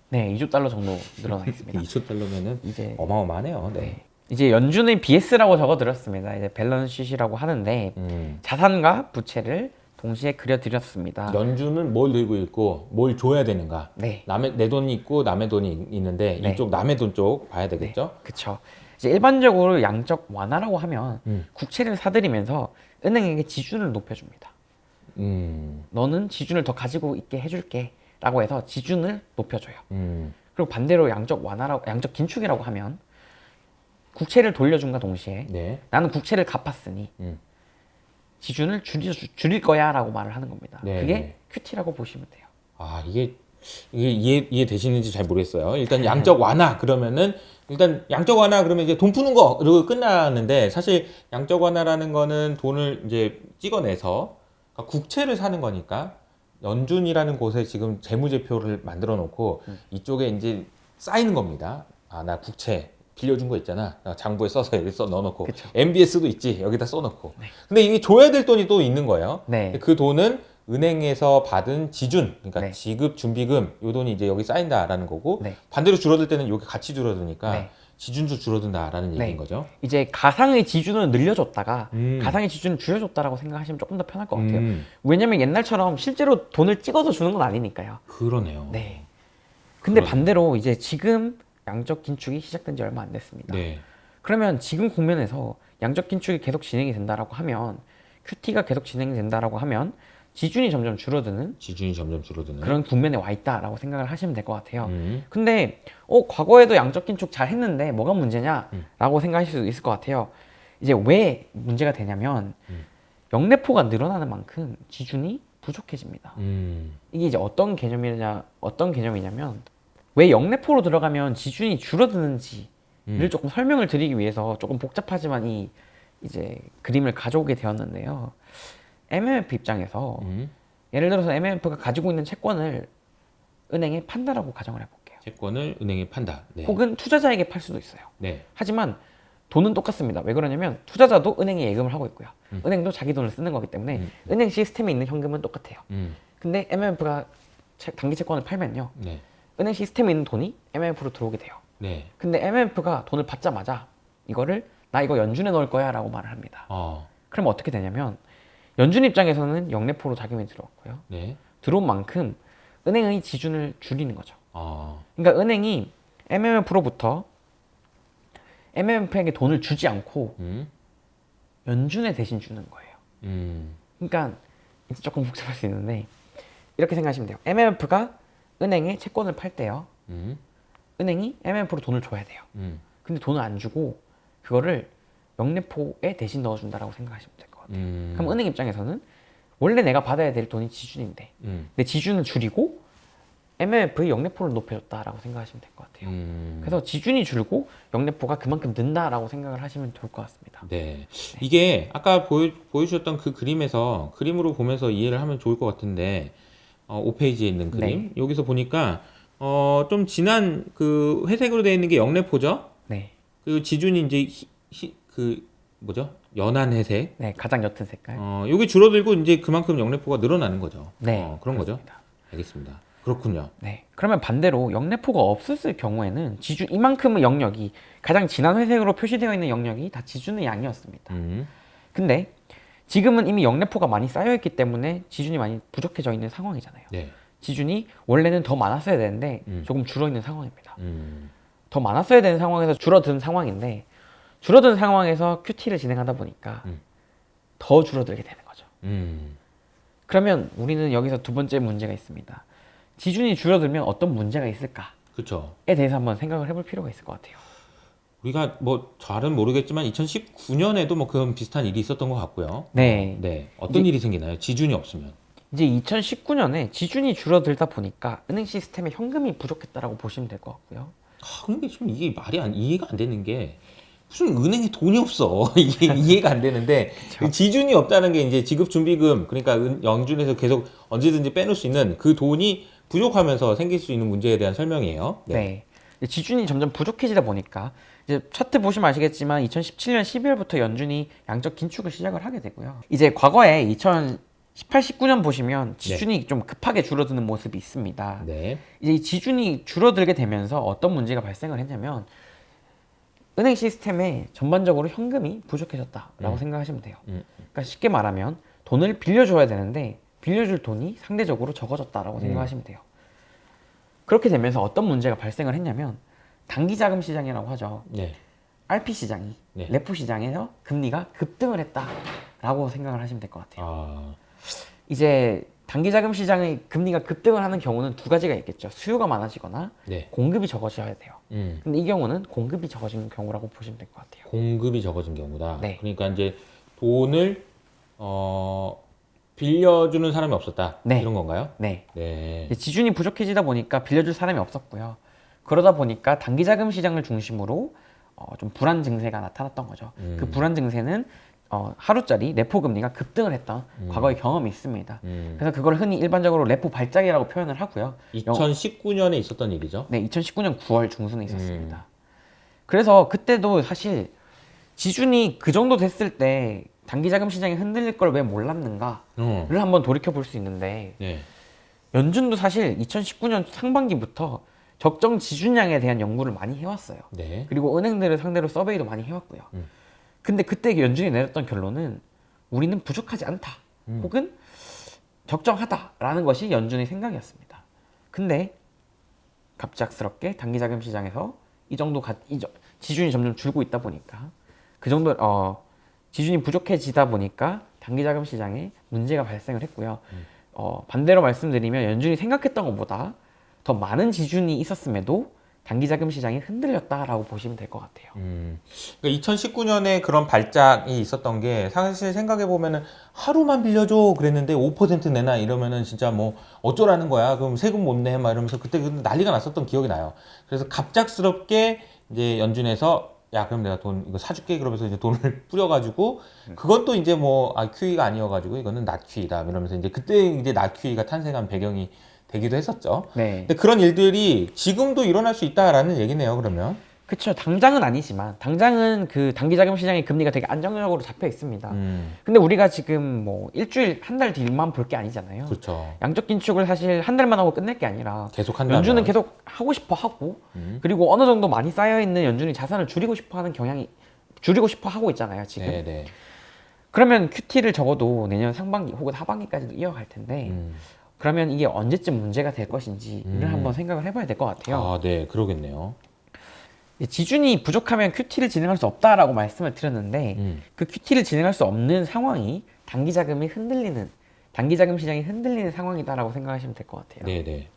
네, 2조 달러 정도 늘어나 있습니다. 2조 달러면은 이제 어마어마하네요. 네. 네. 이제 연준의 BS라고 적어드렸습니다. 이제 밸런스시트라고 하는데 자산과 부채를 동시에 그려드렸습니다. 연준은 뭘 들고 있고 뭘 줘야 되는가? 네. 내 돈이 있고 남의 돈이 있는데 네. 이쪽 남의 돈 쪽 봐야 되겠죠? 그렇죠. 이제 일반적으로 양적 완화라고 하면 국채를 사들이면서 은행에게 지준을 높여줍니다. 너는 지준을 더 가지고 있게 해줄게라고 해서 지준을 높여줘요. 그리고 반대로 양적 완화라고, 양적 긴축이라고 하면 국채를 돌려준과 동시에 네. 나는 국채를 갚았으니 지준을 줄일 거야라고 말을 하는 겁니다. 네, 그게 네. QT라고 보시면 돼요. 아, 이게 이해되시는지 잘 모르겠어요. 일단 양적 완화 그러면은 일단 양적 완화 그러면 이제 돈 푸는 거 그리고 끝나는데 사실 양적 완화라는 거는 돈을 이제 찍어내서 그러니까 국채를 사는 거니까 연준이라는 곳에 지금 재무제표를 만들어 놓고 이쪽에 이제 쌓이는 겁니다. 아, 나 국채 빌려준 거 있잖아. 나 장부에 써서 여기 써 넣어놓고 그쵸. MBS도 있지 여기다 써놓고. 근데 이게 줘야 될 돈이 또 있는 거예요. 네. 그 돈은 은행에서 받은 지준, 그러니까 네. 지급 준비금, 요 돈이 이제 여기 쌓인다라는 거고 네. 반대로 줄어들 때는 여기 같이 줄어드니까 네. 지준도 줄어든다라는 네. 얘기인 거죠. 이제 가상의 지준을 늘려줬다가 음. 가상의 지준을 줄여줬다라고 생각하시면 조금 더 편할 것 같아요. 왜냐면 옛날처럼 실제로 돈을 찍어서 주는 건 아니니까요. 그러네요. 네. 근데 그러네. 반대로 이제 지금 양적 긴축이 시작된 지 얼마 안 됐습니다. 네. 그러면 지금 국면에서 양적 긴축이 계속 진행이 된다라고 하면 QT가 계속 진행된다라고 하면 지준이 점점 줄어드는 지준이 점점 줄어드는. 그런 국면에 와 있다라고 생각을 하시면 될 것 같아요. 근데 과거에도 양적 긴축 잘 했는데 뭐가 문제냐라고 생각하실 수 있을 것 같아요. 이제 왜 문제가 되냐면 영래포가 늘어나는 만큼 지준이 부족해집니다. 이게 이제 어떤 개념이냐면 왜 영래포로 들어가면 지준이 줄어드는지를 조금 설명을 드리기 위해서 조금 복잡하지만 이 이제 그림을 가져오게 되었는데요. MMF 입장에서 예를 들어서 MMF가 가지고 있는 채권을 은행에 판다라고 가정을 해볼게요. 채권을 은행에 판다. 네. 혹은 투자자에게 팔 수도 있어요. 네. 하지만 돈은 똑같습니다. 왜 그러냐면 투자자도 은행에 예금을 하고 있고요. 은행도 자기 돈을 쓰는 거기 때문에 은행 시스템에 있는 현금은 똑같아요. 근데 MMF가 단기 채권을 팔면요. 네. 은행 시스템에 있는 돈이 MMF로 들어오게 돼요. 네. 근데 MMF가 돈을 받자마자 이거를 나 이거 연준에 넣을 거야 라고 말을 합니다. 그럼 어떻게 되냐면 연준 입장에서는 영래포로 자금이 들어왔고요. 네. 들어온 만큼 은행의 지준을 줄이는 거죠. 아. 그러니까 은행이 MMF로부터 MMF에게 돈을 주지 않고 연준에 대신 주는 거예요. 그러니까 이제 조금 복잡할 수 있는데 이렇게 생각하시면 돼요. MMF가 은행에 채권을 팔 때요. 은행이 MMF로 돈을 줘야 돼요. 근데 돈을 안 주고 그거를 영래포에 대신 넣어준다라고 생각하시면 될 것 같아요. 그럼 은행 입장에서는 원래 내가 받아야 될 돈이 지준인데 내 지준을 줄이고 MMF의 영래포를 높여줬다라고 생각하시면 될 것 같아요. 그래서 지준이 줄고 영래포가 그만큼 는다라고 생각을 하시면 좋을 것 같습니다. 네. 이게 아까 보여주셨던 그 그림에서 그림으로 보면서 이해를 하면 좋을 것 같은데 5페이지에 있는 그림 네. 여기서 보니까 좀 진한 그 회색으로 되어 있는 게 영래포죠. 네. 그 지준이 이제 그 뭐죠? 연한 회색. 네, 가장 옅은 색깔. 요게 줄어들고 이제 그만큼 영래포가 늘어나는 거죠. 네, 그런 그렇습니다. 거죠. 알겠습니다. 그렇군요. 네. 그러면 반대로 영래포가 없었을 경우에는 지준 이만큼의 영역이 가장 진한 회색으로 표시되어 있는 영역이 다 지준의 양이었습니다. 근데 지금은 이미 영래포가 많이 쌓여 있기 때문에 지준이 많이 부족해져 있는 상황이잖아요. 네. 지준이 원래는 더 많았어야 되는데 조금 줄어 있는 상황입니다. 음. 더 많았어야 되는 상황에서 줄어든 상황인데 줄어든 상황에서 QT를 진행하다 보니까 더 줄어들게 되는 거죠. 그러면 우리는 여기서 두 번째 문제가 있습니다. 지준이 줄어들면 어떤 문제가 있을까에 그렇죠. 대해서 한번 생각을 해볼 필요가 있을 것 같아요. 우리가 뭐 잘은 모르겠지만 2019년에도 뭐 그런 비슷한 일이 있었던 것 같고요. 네. 네. 어떤 일이 생기나요? 지준이 없으면. 이제 2019년에 지준이 줄어들다 보니까 은행 시스템에 현금이 부족했다라고 보시면 될 것 같고요. 근데 좀 이게 이해가 안 되는 게 무슨 은행에 돈이 없어. 이게 이해가 안 되는데 지준이 없다는 게 이제 지급준비금 그러니까 연준에서 계속 언제든지 빼놓을 수 있는 그 돈이 부족하면서 생길 수 있는 문제에 대한 설명이에요. 네. 지준이 점점 부족해지다 보니까 이제 차트 보시면 아시겠지만 2017년 12월부터 연준이 양적 긴축을 시작을 하게 되고요. 이제 과거에 2018, 19년 보시면 지준이 좀 급하게 줄어드는 모습이 있습니다. 네. 이제 이 지준이 줄어들게 되면서 어떤 문제가 발생을 했냐면 은행 시스템에 전반적으로 현금이 부족해졌다라고 생각하시면 돼요. 그러니까 쉽게 말하면 돈을 빌려줘야 되는데 빌려줄 돈이 상대적으로 적어졌다라고 생각하시면 돼요. 그렇게 되면서 어떤 문제가 발생을 했냐면 단기자금 시장이라고 하죠. 네. RP 시장이 네. 레포 시장에서 금리가 급등을 했다라고 생각을 하시면 될 것 같아요. 이제 단기자금 시장의 금리가 급등을 하는 경우는 두 가지가 있겠죠. 수요가 많아지거나 네. 공급이 적어져야 돼요. 근데 이 경우는 공급이 적어진 경우라고 보시면 될 것 같아요. 공급이 적어진 경우다. 네. 그러니까 이제 돈을 빌려주는 사람이 없었다. 네. 이런 건가요? 네. 네. 이제 지준이 부족해지다 보니까 빌려줄 사람이 없었고요. 그러다 보니까 단기자금 시장을 중심으로 좀 불안 증세가 나타났던 거죠. 그 불안 증세는 하루짜리 레포 금리가 급등을 했던 과거의 경험이 있습니다. 그래서 그걸 흔히 일반적으로 레포 발작이라고 표현을 하고요. 2019년에 있었던 일이죠. 네, 2019년 9월 중순에 있었습니다. 그래서 그때도 사실 지준이 그 정도 됐을 때 단기자금 시장이 흔들릴 걸 왜 몰랐는가를 한번 돌이켜 볼 수 있는데 네. 연준도 사실 2019년 상반기부터 적정 지준량에 대한 연구를 많이 해왔어요. 네. 그리고 은행들을 상대로 서베이도 많이 해왔고요. 근데 그때 연준이 내렸던 결론은 우리는 부족하지 않다. 혹은 적정하다라는 것이 연준의 생각이었습니다. 근데 갑작스럽게 단기자금 시장에서 지준이 점점 줄고 있다 보니까 그 정도 지준이 부족해지다 보니까 단기자금 시장에 문제가 발생을 했고요. 반대로 말씀드리면 연준이 생각했던 것보다 더 많은 지준이 있었음에도 단기자금 시장이 흔들렸다라고 보시면 될 것 같아요. 그러니까 2019년에 그런 발작이 있었던 게 사실 생각해 보면은 하루만 빌려줘 그랬는데 5% 내나 이러면은 진짜 뭐 어쩌라는 거야. 그럼 세금 못 내 막 이러면서 그때 난리가 났었던 기억이 나요. 그래서 갑작스럽게 이제 연준에서 야 그럼 내가 돈 이거 사줄게 그러면서 이제 돈을 뿌려가지고 그건 또 이제 뭐 QE가 아니어가지고 이거는 낮 QE다 이러면서 이제 그때 이제 낮 QE가 탄생한 배경이 되기도 했었죠. 네. 근데 그런 일들이 지금도 일어날 수 있다라는 얘기네요. 그러면. 그쵸. 당장은 아니지만 당장은 그 단기자금 시장의 금리가 되게 안정적으로 잡혀 있습니다. 근데 우리가 지금 뭐 일주일 한 달 뒤만 볼 게 아니잖아요. 그렇죠. 양적 긴축을 사실 한 달만 하고 끝낼 게 아니라 계속 한다면. 연준은 계속 하고 싶어 하고 그리고 어느 정도 많이 쌓여 있는 연준이 자산을 줄이고 싶어 하는 경향이 줄이고 싶어 하고 있잖아요, 지금. 네네. 그러면 QT를 적어도 내년 상반기 혹은 하반기까지도 이어갈 텐데 그러면 이게 언제쯤 문제가 될 것인지를 한번 생각을 해봐야 될 것 같아요. 아, 네, 그러겠네요. 지준이 부족하면 QT를 진행할 수 없다라고 말씀을 드렸는데 그 QT를 진행할 수 없는 상황이 단기 자금이 흔들리는 단기 자금 시장이 흔들리는 상황이다라고 생각하시면 될 것 같아요. 네네.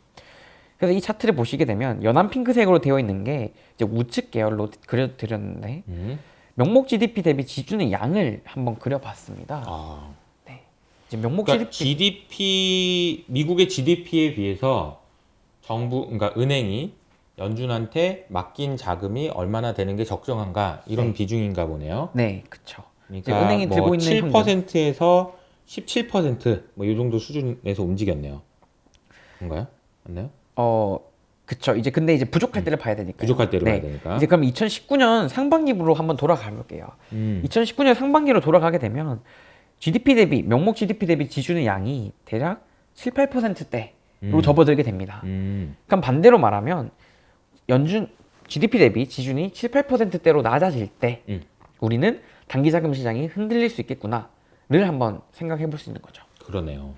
그래서 이 차트를 보시게 되면 연한 핑크색으로 되어 있는 게 이제 우측 계열로 그려드렸는데 명목 GDP 대비 지준의 양을 한번 그려봤습니다. 아, 네. 이제 명목 그러니까 GDP 미국의 GDP에 비해서 그러니까 은행이 연준한테 맡긴 자금이 얼마나 되는 게 적정한가 이런 네. 비중인가 보네요. 네, 그렇죠. 그러니까 은행이 뭐 들고 있는 7%에서 17%뭐 이 정도 수준에서 움직였네요. 그런가요? 맞나요? 그쵸. 근데 이제 부족할 때를 봐야 되니까. 부족할 때를 봐야 되니까. 이제 그럼 2019년 상반기로 한번 돌아가 볼게요. 2019년 상반기로 돌아가게 되면 GDP 대비, 명목 GDP 대비 지준의 양이 대략 7, 8%대로 접어들게 됩니다. 그럼 반대로 말하면 연준 GDP 대비 지준이 7, 8%대로 낮아질 때 우리는 단기 자금 시장이 흔들릴 수 있겠구나를 한번 생각해 볼 수 있는 거죠. 그러네요.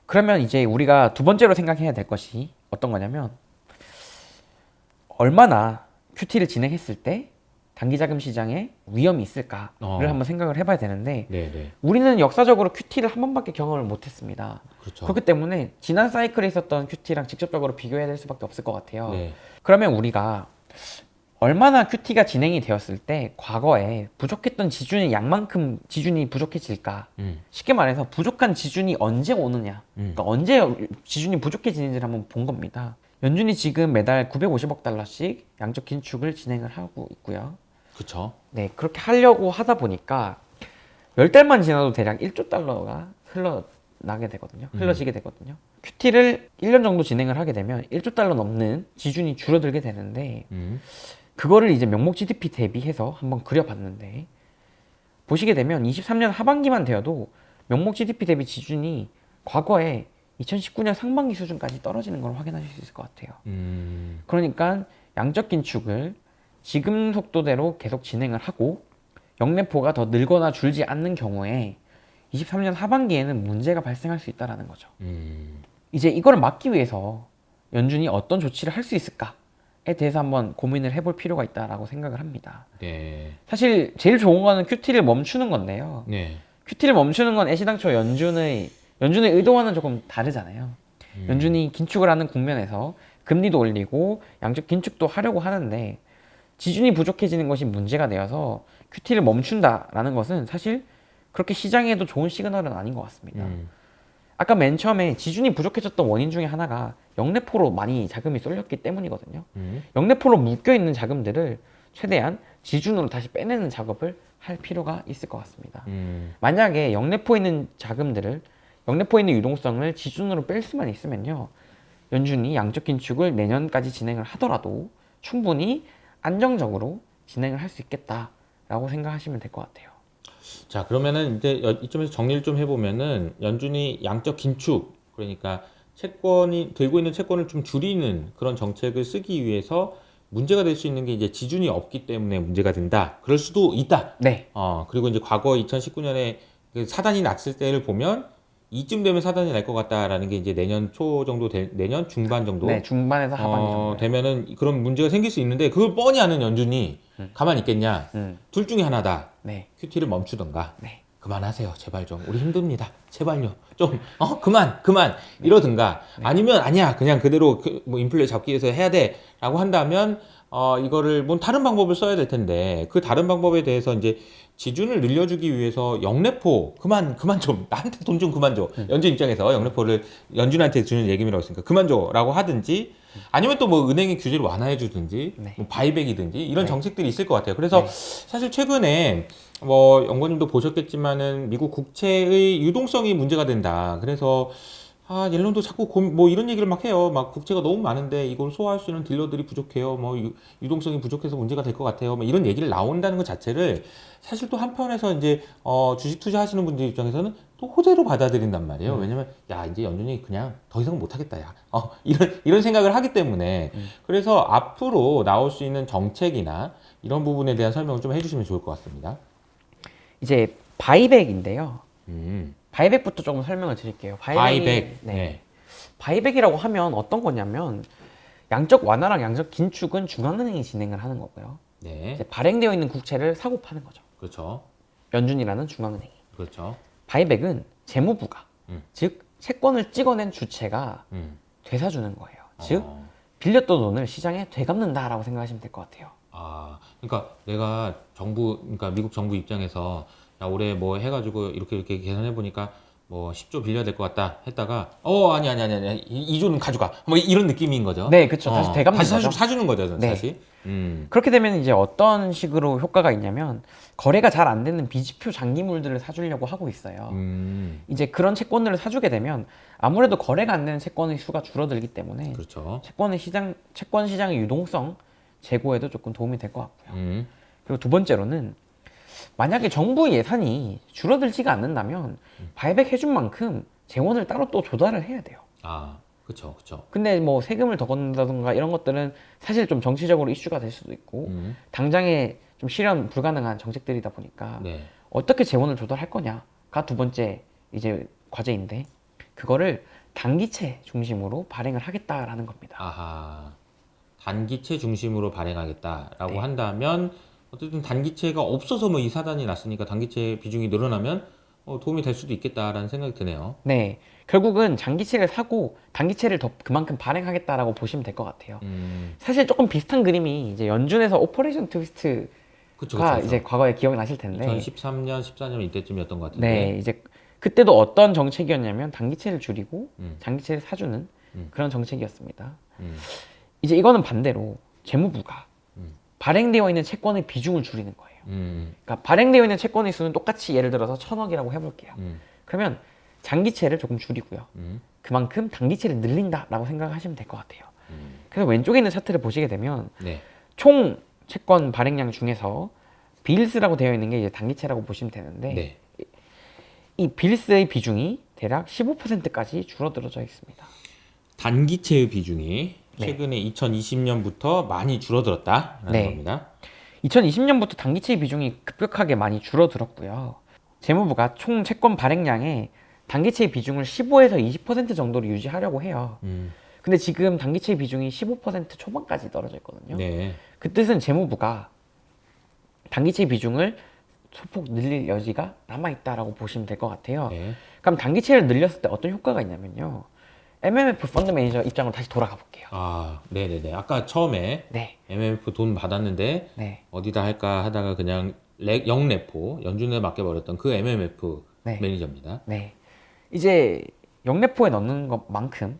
그러면 이제 우리가 두 번째로 생각해야 될 것이 어떤 거냐면 얼마나 QT를 진행했을 때 단기자금 시장에 위험이 있을까를 한번 생각을 해봐야 되는데 네네. 우리는 역사적으로 QT를 한 번밖에 경험을 못했습니다. 그렇죠. 그렇기 때문에 지난 사이클에 있었던 QT랑 직접적으로 비교해야 될 수밖에 없을 것 같아요. 네. 그러면 우리가 얼마나 QT가 진행이 되었을 때 과거에 부족했던 지준의 양만큼 지준이 부족해질까? 쉽게 말해서 부족한 지준이 언제 오느냐? 그러니까 언제 지준이 부족해지는지를 한번 본 겁니다. 연준이 지금 매달 950억 달러씩 양적 긴축을 진행을 하고 있고요. 그렇죠. 네, 그렇게 하려고 하다 보니까 10달만 지나도 대략 1조 달러가 흘러나게 되거든요. 흘러지게 되거든요. QT를 1년 정도 진행을 하게 되면 1조 달러 넘는 지준이 줄어들게 되는데 그거를 이제 명목 GDP 대비해서 한번 그려봤는데 보시게 되면 23년 하반기만 되어도 명목 GDP 대비 지준이 과거에 2019년 상반기 수준까지 떨어지는 걸 확인하실 수 있을 것 같아요. 그러니까 양적 긴축을 지금 속도대로 계속 진행을 하고 역내포가 더 늘거나 줄지 않는 경우에 23년 하반기에는 문제가 발생할 수 있다는 거죠. 이제 이거를 막기 위해서 연준이 어떤 조치를 할 수 있을까에 대해서 한번 고민을 해볼 필요가 있다라고 생각을 합니다. 네. 사실 제일 좋은 거는 QT를 멈추는 건데요. 네. QT를 멈추는 건 애시당초 연준의 의도와는 조금 다르잖아요. 연준이 긴축을 하는 국면에서 금리도 올리고 양적 긴축도 하려고 하는데 지준이 부족해지는 것이 문제가 되어서 QT를 멈춘다라는 것은 사실 그렇게 시장에도 좋은 시그널은 아닌 것 같습니다. 아까 맨 처음에 지준이 부족해졌던 원인 중에 하나가 역내포로 많이 자금이 쏠렸기 때문이거든요. 역내포로 묶여있는 자금들을 최대한 지준으로 다시 빼내는 작업을 할 필요가 있을 것 같습니다. 만약에 역내포에 있는 자금들을 역내포에 있는 유동성을 지준으로 뺄 수만 있으면요. 연준이 양적 긴축을 내년까지 진행을 하더라도 충분히 안정적으로 진행을 할 수 있겠다라고 생각하시면 될 것 같아요. 자, 그러면은 이제 이점에서 정리를 좀 해보면은 연준이 양적 긴축, 그러니까 들고 있는 채권을 좀 줄이는 그런 정책을 쓰기 위해서 문제가 될 수 있는 게 이제 지준이 없기 때문에 문제가 된다. 그럴 수도 있다. 네. 그리고 이제 과거 2019년에 사단이 났을 때를 보면 이쯤 되면 사단이 날 것 같다라는 게 이제 내년 초 정도 내년 중반 정도 네, 중반에서 하반기 정도 되면은 그런 문제가 생길 수 있는데 그걸 뻔히 아는 연준이 가만히 있겠냐? 둘 중에 하나다. 네. QT를 멈추던가. 네. 그만하세요, 제발 좀. 우리 힘듭니다. 제발요. 좀 그만 이러든가. 아니면 아니야, 그냥 그대로 뭐 인플레 잡기 위해서 해야 돼라고 한다면 이거를 뭐 다른 방법을 써야 될 텐데 그 다른 방법에 대해서 이제 지준을 늘려주기 위해서 역내포 그만 좀 나한테 돈 좀 그만 줘. 연준 입장에서 역내포를 연준한테 주는 예금이라고 했으니까 그만 줘라고 하든지 아니면 또 뭐 은행의 규제를 완화해 주든지 네. 뭐 바이백이든지 이런 네. 정책들이 있을 것 같아요. 그래서 사실 최근에 뭐 연구님도 보셨겠지만은 미국 국채의 유동성이 문제가 된다. 그래서 옐런도 자꾸 뭐 이런 얘기를 막 해요. 막 국채가 너무 많은데 이걸 소화할 수 있는 딜러들이 부족해요. 뭐 유동성이 부족해서 문제가 될 것 같아요. 뭐 이런 얘기를 나온다는 것 자체를 사실 또 한편에서 이제 주식 투자하시는 분들 입장에서는 또 호재로 받아들인단 말이에요. 왜냐면 야 이제 연준이 그냥 더 이상 못하겠다 야. 이런 생각을 하기 때문에 그래서 앞으로 나올 수 있는 정책이나 이런 부분에 대한 설명을 좀 해주시면 좋을 것 같습니다. 이제 바이백인데요. 음. 바이백부터 조금 설명을 드릴게요. 바이백. 네. 네. 바이백이라고 하면 어떤 거냐면 양적 완화랑 양적 긴축은 중앙은행이 진행을 하는 거고요. 네. 이제 발행되어 있는 국채를 사고 파는 거죠. 그렇죠. 연준이라는 중앙은행이. 그렇죠. 바이백은 재무부가 즉 채권을 찍어낸 주체가 음. 되사주는 거예요. 즉 빌렸던 돈을 시장에 되갚는다라고 생각하시면 될 것 같아요. 그러니까 내가 그러니까 미국 정부 입장에서 야, 올해 뭐 해가지고 이렇게 계산해 보니까 뭐 10조 빌려야 될 것 같다 했다가 아니 2조는 가져가 뭐 이런 느낌인 거죠. 네, 그렇죠. 다시 되갚는 다시 거죠. 사주는 거죠, 네. 다시. 그렇게 되면 이제 어떤 식으로 효과가 있냐면 거래가 잘 안 되는 비지표 장기물들을 사주려고 하고 있어요. 이제 그런 채권들을 사주게 되면 아무래도 거래가 안 되는 채권의 수가 줄어들기 때문에 그렇죠. 채권 시장의 유동성 제고에도 조금 도움이 될 것 같고요. 그리고 두 번째로는 만약에 정부 예산이 줄어들지가 않는다면 바이백 해준 만큼 재원을 따로 또 조달을 해야 돼요. 그렇죠, 그렇죠. 근데 뭐 세금을 더 걷는다던가 이런 것들은 사실 좀 정치적으로 이슈가 될 수도 있고 당장에 좀 실현 불가능한 정책들이다 보니까 네. 어떻게 재원을 조달할 거냐가 두 번째 이제 과제인데 그거를 단기채 중심으로 발행을 하겠다라는 겁니다. 단기채 중심으로 발행하겠다라고 네. 한다면 어쨌든 단기채가 없어서 뭐 이 사단이 났으니까 단기채 비중이 늘어나면 도움이 될 수도 있겠다라는 생각이 드네요. 네, 결국은 장기채를 사고 단기채를 더 그만큼 발행하겠다라고 보시면 될 것 같아요. 사실 조금 비슷한 그림이 이제 연준에서 오퍼레이션 트위스트가 그쵸. 이제 과거에 기억나실 텐데 2013년, 14년 이때쯤이었던 것 같은데. 네, 이제 그때도 어떤 정책이었냐면 단기채를 줄이고 장기채를 사주는 그런 정책이었습니다. 이제 이거는 반대로 재무부가 발행되어 있는 채권의 비중을 줄이는 거예요. 그러니까 발행되어 있는 채권의 수는 똑같이 예를 들어서 1,000억이라고 해볼게요. 그러면 장기채를 조금 줄이고요. 그만큼 단기채를 늘린다라고 생각하시면 될 것 같아요. 그래서 왼쪽에 있는 차트를 보시게 되면 네. 총 채권 발행량 중에서 빌스라고 되어 있는 게 이제 단기채라고 보시면 되는데 네. 이 빌스의 비중이 대략 15%까지 줄어들어져 있습니다. 단기채의 비중이 네. 최근에 2020년부터 많이 줄어들었다라는 네. 겁니다. 2020년부터 단기채의 비중이 급격하게 많이 줄어들었고요. 재무부가 총 채권 발행량에 단기채의 비중을 15에서 20% 정도로 유지하려고 해요. 근데 지금 단기채의 비중이 15% 초반까지 떨어져 있거든요. 네. 그 뜻은 재무부가 단기채의 비중을 소폭 늘릴 여지가 남아있다라고 보시면 될 것 같아요. 네. 그럼 단기채를 늘렸을 때 어떤 효과가 있냐면요. MMF 펀드 매니저 입장으로 다시 돌아가 볼게요. 네네네. 아까 처음에 네. MMF 돈 받았는데 네. 어디다 할까 하다가 그냥 영레포 연준에 맡겨버렸던 그 MMF 네. 매니저입니다. 네. 이제 영래포에 넣는 것만큼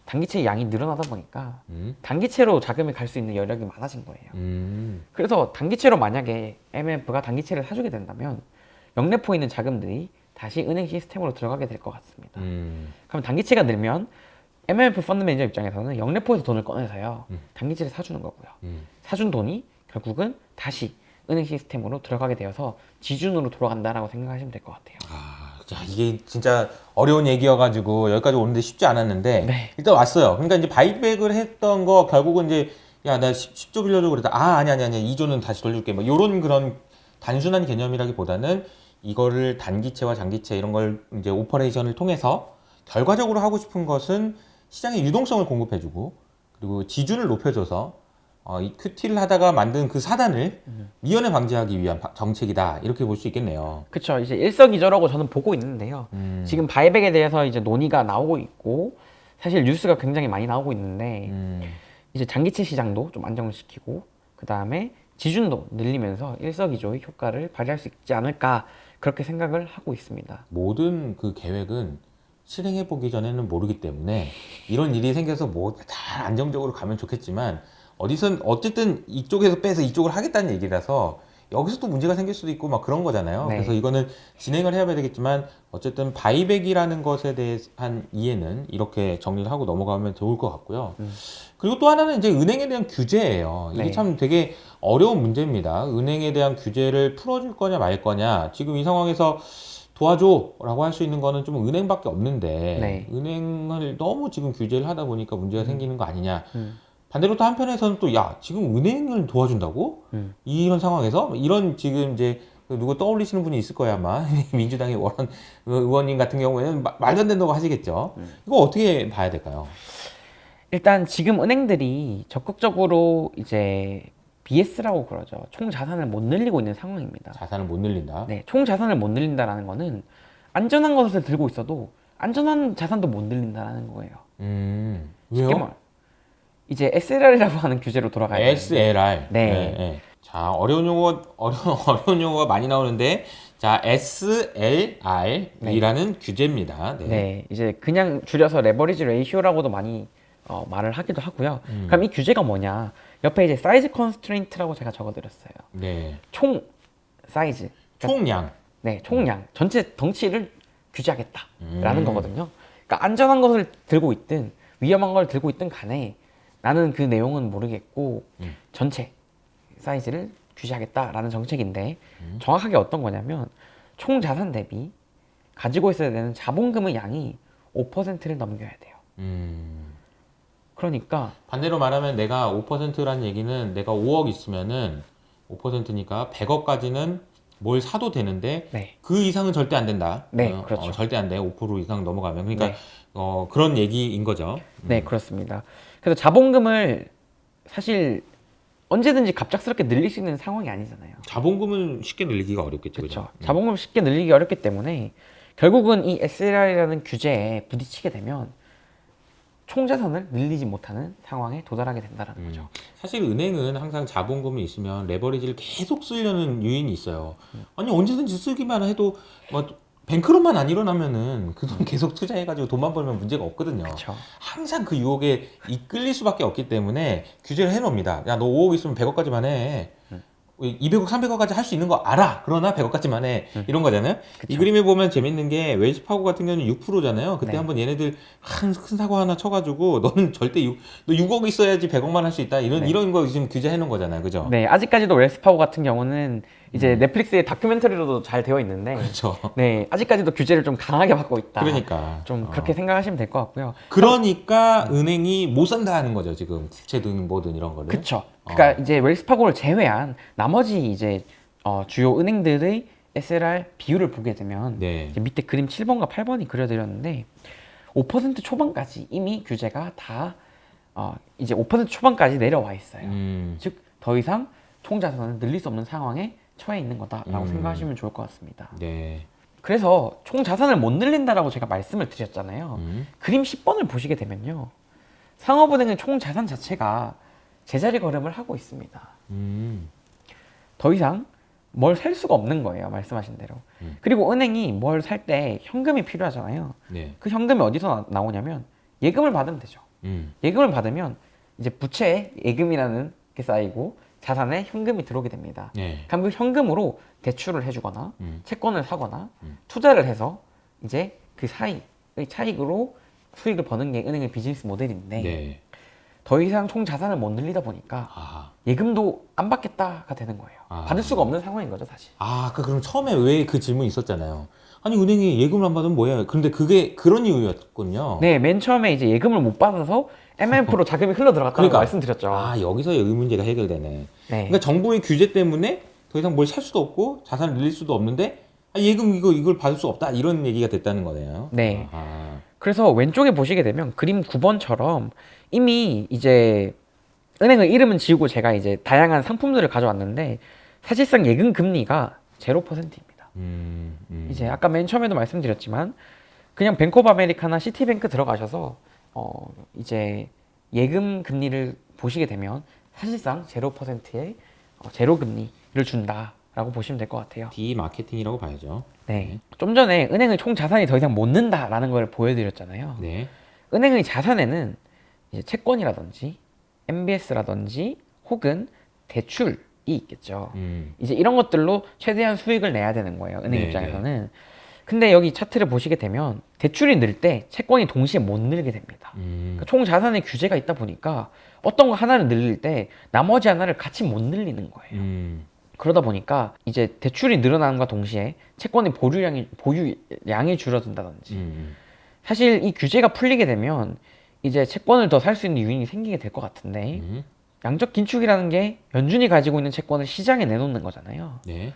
단기채 양이 늘어나다 보니까 단기채로 자금이 갈 수 있는 여력이 많아진 거예요. 그래서 단기채로 만약에 MMF가 단기채를 사주게 된다면 영래포에 있는 자금들이 다시 은행 시스템으로 들어가게 될 것 같습니다. 그럼 단기채가 늘면 MMF 펀드 매니저 입장에서는 영래포에서 돈을 꺼내서요 단기채를 사주는 거고요. 사준 돈이 결국은 다시 은행 시스템으로 들어가게 되어서 지준으로 돌아간다라고 생각하시면 될 것 같아요. 이게 진짜 어려운 얘기여가지고 여기까지 오는데 쉽지 않았는데 네. 일단 왔어요. 그러니까 이제 바이백을 했던 거 결국은 이제 야 나 10조 빌려줘 그랬다. 아니 2조는 다시 돌려줄게. 뭐 요런 그런 단순한 개념이라기보다는 이거를 단기채와 장기채 이런 걸 이제 오퍼레이션을 통해서 결과적으로 하고 싶은 것은 시장의 유동성을 공급해주고 그리고 지준을 높여줘서 이 큐티를 하다가 만든 그 사단을 미연에 방지하기 위한 정책이다 이렇게 볼 수 있겠네요. 그렇죠. 이제 일석이조라고 저는 보고 있는데요. 지금 바이백에 대해서 이제 논의가 나오고 있고 사실 뉴스가 굉장히 많이 나오고 있는데 이제 장기채 시장도 좀 안정을 시키고 그 다음에 지준도 늘리면서 일석이조의 효과를 발휘할 수 있지 않을까 그렇게 생각을 하고 있습니다. 모든 그 계획은 실행해 보기 전에는 모르기 때문에 이런 일이 생겨서 뭐 다 안정적으로 가면 좋겠지만 어쨌든 이쪽에서 빼서 이쪽을 하겠다는 얘기라서 여기서 또 문제가 생길 수도 있고 막 그런 거잖아요. 네. 그래서 이거는 진행을 해야 되겠지만 어쨌든 바이백이라는 것에 대한 이해는 이렇게 정리를 하고 넘어가면 좋을 것 같고요. 그리고 또 하나는 이제 은행에 대한 규제예요. 이게 네. 참 되게 어려운 문제입니다. 은행에 대한 규제를 풀어줄 거냐 말 거냐. 지금 이 상황에서 도와줘라고 할 수 있는 거는 좀 은행밖에 없는데 네. 은행을 너무 지금 규제를 하다 보니까 문제가 생기는 거 아니냐. 음. 반대로 또 한편에서는 또 야 지금 은행을 도와준다고 이런 상황에서 이런 지금 이제 누구 떠올리시는 분이 있을 거야 아마 민주당의 워런 의원님 같은 경우에는 말도 안 된다고 하시겠죠. 이거 어떻게 봐야 될까요? 일단 지금 은행들이 적극적으로 이제 BS라고 그러죠. 총 자산을 못 늘리고 있는 상황입니다. 자산을 못 늘린다. 네, 총 자산을 못 늘린다라는 거는 안전한 것을 들고 있어도 안전한 자산도 못 늘린다라는 거예요. 쉽게 왜요? 말, 이제 SLR이라고 하는 규제로 돌아가야 돼요. SLR. 네. 자 어려운 어려운 용어가 많이 나오는데 자 SLR이라는 규제입니다. 네. 네, 이제 그냥 줄여서 레버리지 레이시오라고도 많이 말을 하기도 하고요. 그럼 이 규제가 뭐냐? 옆에 이제 사이즈 컨스트레인트라고 제가 적어드렸어요. 네. 총 사이즈, 총량. 네, 총량, 전체 덩치를 규제하겠다라는 거거든요. 그러니까 안전한 것을 들고 있든 위험한 걸 들고 있든 간에 나는 그 내용은 모르겠고 전체 사이즈를 규제하겠다라는 정책인데 정확하게 어떤 거냐면 총 자산 대비 가지고 있어야 되는 자본금의 양이 5%를 넘겨야 돼요. 그러니까 반대로 말하면 내가 5%라는 얘기는 내가 5억 있으면은 5%니까 100억까지는 뭘 사도 되는데 네. 그 이상은 절대 안 된다. 네, 그렇죠. 절대 안 돼. 5% 이상 넘어가면. 그러니까 네. 그런 얘기인 거죠. 네, 그렇습니다. 그래서 자본금을 사실 언제든지 갑작스럽게 늘릴 수 있는 상황이 아니잖아요. 자본금은 쉽게 늘리기가 어렵겠죠. 그렇죠. 그죠? 자본금을 쉽게 늘리기 어렵기 때문에 결국은 이 SLR이라는 규제에 부딪히게 되면 총 자산을 늘리지 못하는 상황에 도달하게 된다는 거죠. 사실 은행은 항상 자본금이 있으면 레버리지를 계속 쓰려는 요인이 있어요. 아니 언제든지 쓰기만 해도 뭐 뱅크런만 안 일어나면은 그 돈 계속 투자해가지고 돈만 벌면 문제가 없거든요. 그렇죠. 항상 그 유혹에 이끌릴 수밖에 없기 때문에 규제를 해놓습니다. 야, 너 5억 있으면 100억까지만 해. 200억, 300억까지 할 수 있는 거 알아. 그러나 100억까지만 해. 이런 거잖아요. 이 그림에 보면 재밌는 게 웰스파고 같은 경우는 6%잖아요. 그때 네. 한번 얘네들 큰 사고 하나 쳐가지고 너는 절대 너 6억 있어야지 100억만 할 수 있다. 이런 거 지금 규제해 놓은 거잖아요. 그죠? 네, 아직까지도 웰스파고 같은 경우는 이제 넷플릭스의 다큐멘터리로도 잘 되어 있는데, 그렇죠. 네, 아직까지도 규제를 좀 강하게 받고 있다. 그러니까. 좀 그렇게 생각하시면 될 것 같고요. 그러니까 은행이 못 산다 하는 거죠. 지금 국채든 뭐든 이런 거를. 그렇죠. 그러니까 이제 웰스파고를 제외한 나머지 이제 주요 은행들의 SLR 비율을 보게 되면 네. 이제 밑에 그림 7번과 8번이 그려드렸는데 5% 초반까지 이미 규제가 다 이제 5% 초반까지 내려와 있어요. 즉 더 이상 총자산을 늘릴 수 없는 상황에 처해 있는 거다라고 생각하시면 좋을 것 같습니다. 네. 그래서 총 자산을 못 늘린다라고 제가 말씀을 드렸잖아요. 그림 10번을 보시게 되면요. 상업은행의 총 자산 자체가 제자리 걸음을 하고 있습니다. 더 이상 뭘 살 수가 없는 거예요. 말씀하신 대로. 그리고 은행이 뭘 살 때 현금이 필요하잖아요. 네. 그 현금이 어디서 나오냐면 예금을 받으면 되죠. 예금을 받으면 이제 부채에 예금이라는 게 쌓이고 자산에 현금이 들어오게 됩니다. 네. 그럼 그 현금으로 대출을 해주거나 채권을 사거나 투자를 해서 이제 그 사이의 차익으로 수익을 버는 게 은행의 비즈니스 모델인데 네. 더 이상 총 자산을 못 늘리다 보니까 아하. 예금도 안 받겠다가 되는 거예요. 아. 받을 수가 없는 상황인 거죠, 사실. 그럼 처음에 왜 그 질문이 있었잖아요. 아니, 은행이 예금을 안 받으면 뭐야? 그런데 그게 그런 이유였군요. 네, 맨 처음에 이제 예금을 못 받아서 MMF로 자금이 흘러 들어갔다고 그러니까. 말씀드렸죠. 여기서 여기 문제가 해결되네. 네. 그러니까 정부의 규제 때문에 더 이상 뭘 살 수도 없고 자산을 늘릴 수도 없는데 예금 이걸 받을 수 없다 이런 얘기가 됐다는 거네요. 네. 그래서 왼쪽에 보시게 되면 그림 9번처럼 이미 이제 은행의 이름은 지우고 제가 이제 다양한 상품들을 가져왔는데 사실상 예금 금리가 0%입니다. 이제 아까 맨 처음에도 말씀드렸지만 그냥 뱅크 오브 아메리카나 시티뱅크 들어가셔서 이제 예금 금리를 보시게 되면 사실상 0%의 제로 금리를 준다라고 보시면 될 것 같아요. 디마케팅이라고 봐야죠. 네. 좀 전에 은행의 총 자산이 더 이상 못 는다라는 걸 보여드렸잖아요. 네. 은행의 자산에는 이제 채권이라든지 MBS라든지 혹은 대출 있겠죠. 이제 이런 것들로 최대한 수익을 내야 되는 거예요. 은행 네, 입장에서는. 근데 여기 차트를 보시게 되면 대출이 늘 때 채권이 동시에 못 늘게 됩니다. 그러니까 총 자산에 규제가 있다 보니까 어떤 거 하나를 늘릴 때 나머지 하나를 같이 못 늘리는 거예요. 그러다 보니까 이제 대출이 늘어나는과 동시에 채권의 보유량이 줄어든다든지 사실 이 규제가 풀리게 되면 이제 채권을 더 살 수 있는 유인이 생기게 될 것 같은데 양적 긴축이라는 게 연준이 가지고 있는 채권을 시장에 내놓는 거잖아요. 네.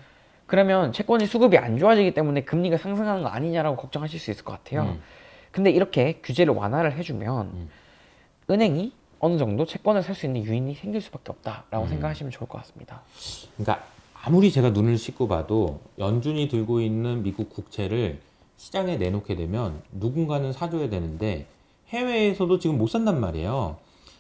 그러면 채권이 수급이 안 좋아지기 때문에 금리가 상승하는 거 아니냐라고 걱정하실 수 있을 것 같아요. 근데 이렇게 규제를 완화를 해주면 은행이 어느 정도 채권을 살 수 있는 유인이 생길 수밖에 없다라고 생각하시면 좋을 것 같습니다. 그러니까 아무리 제가 눈을 씻고 봐도 연준이 들고 있는 미국 국채를 시장에 내놓게 되면 누군가는 사줘야 되는데 해외에서도 지금 못 산단 말이에요.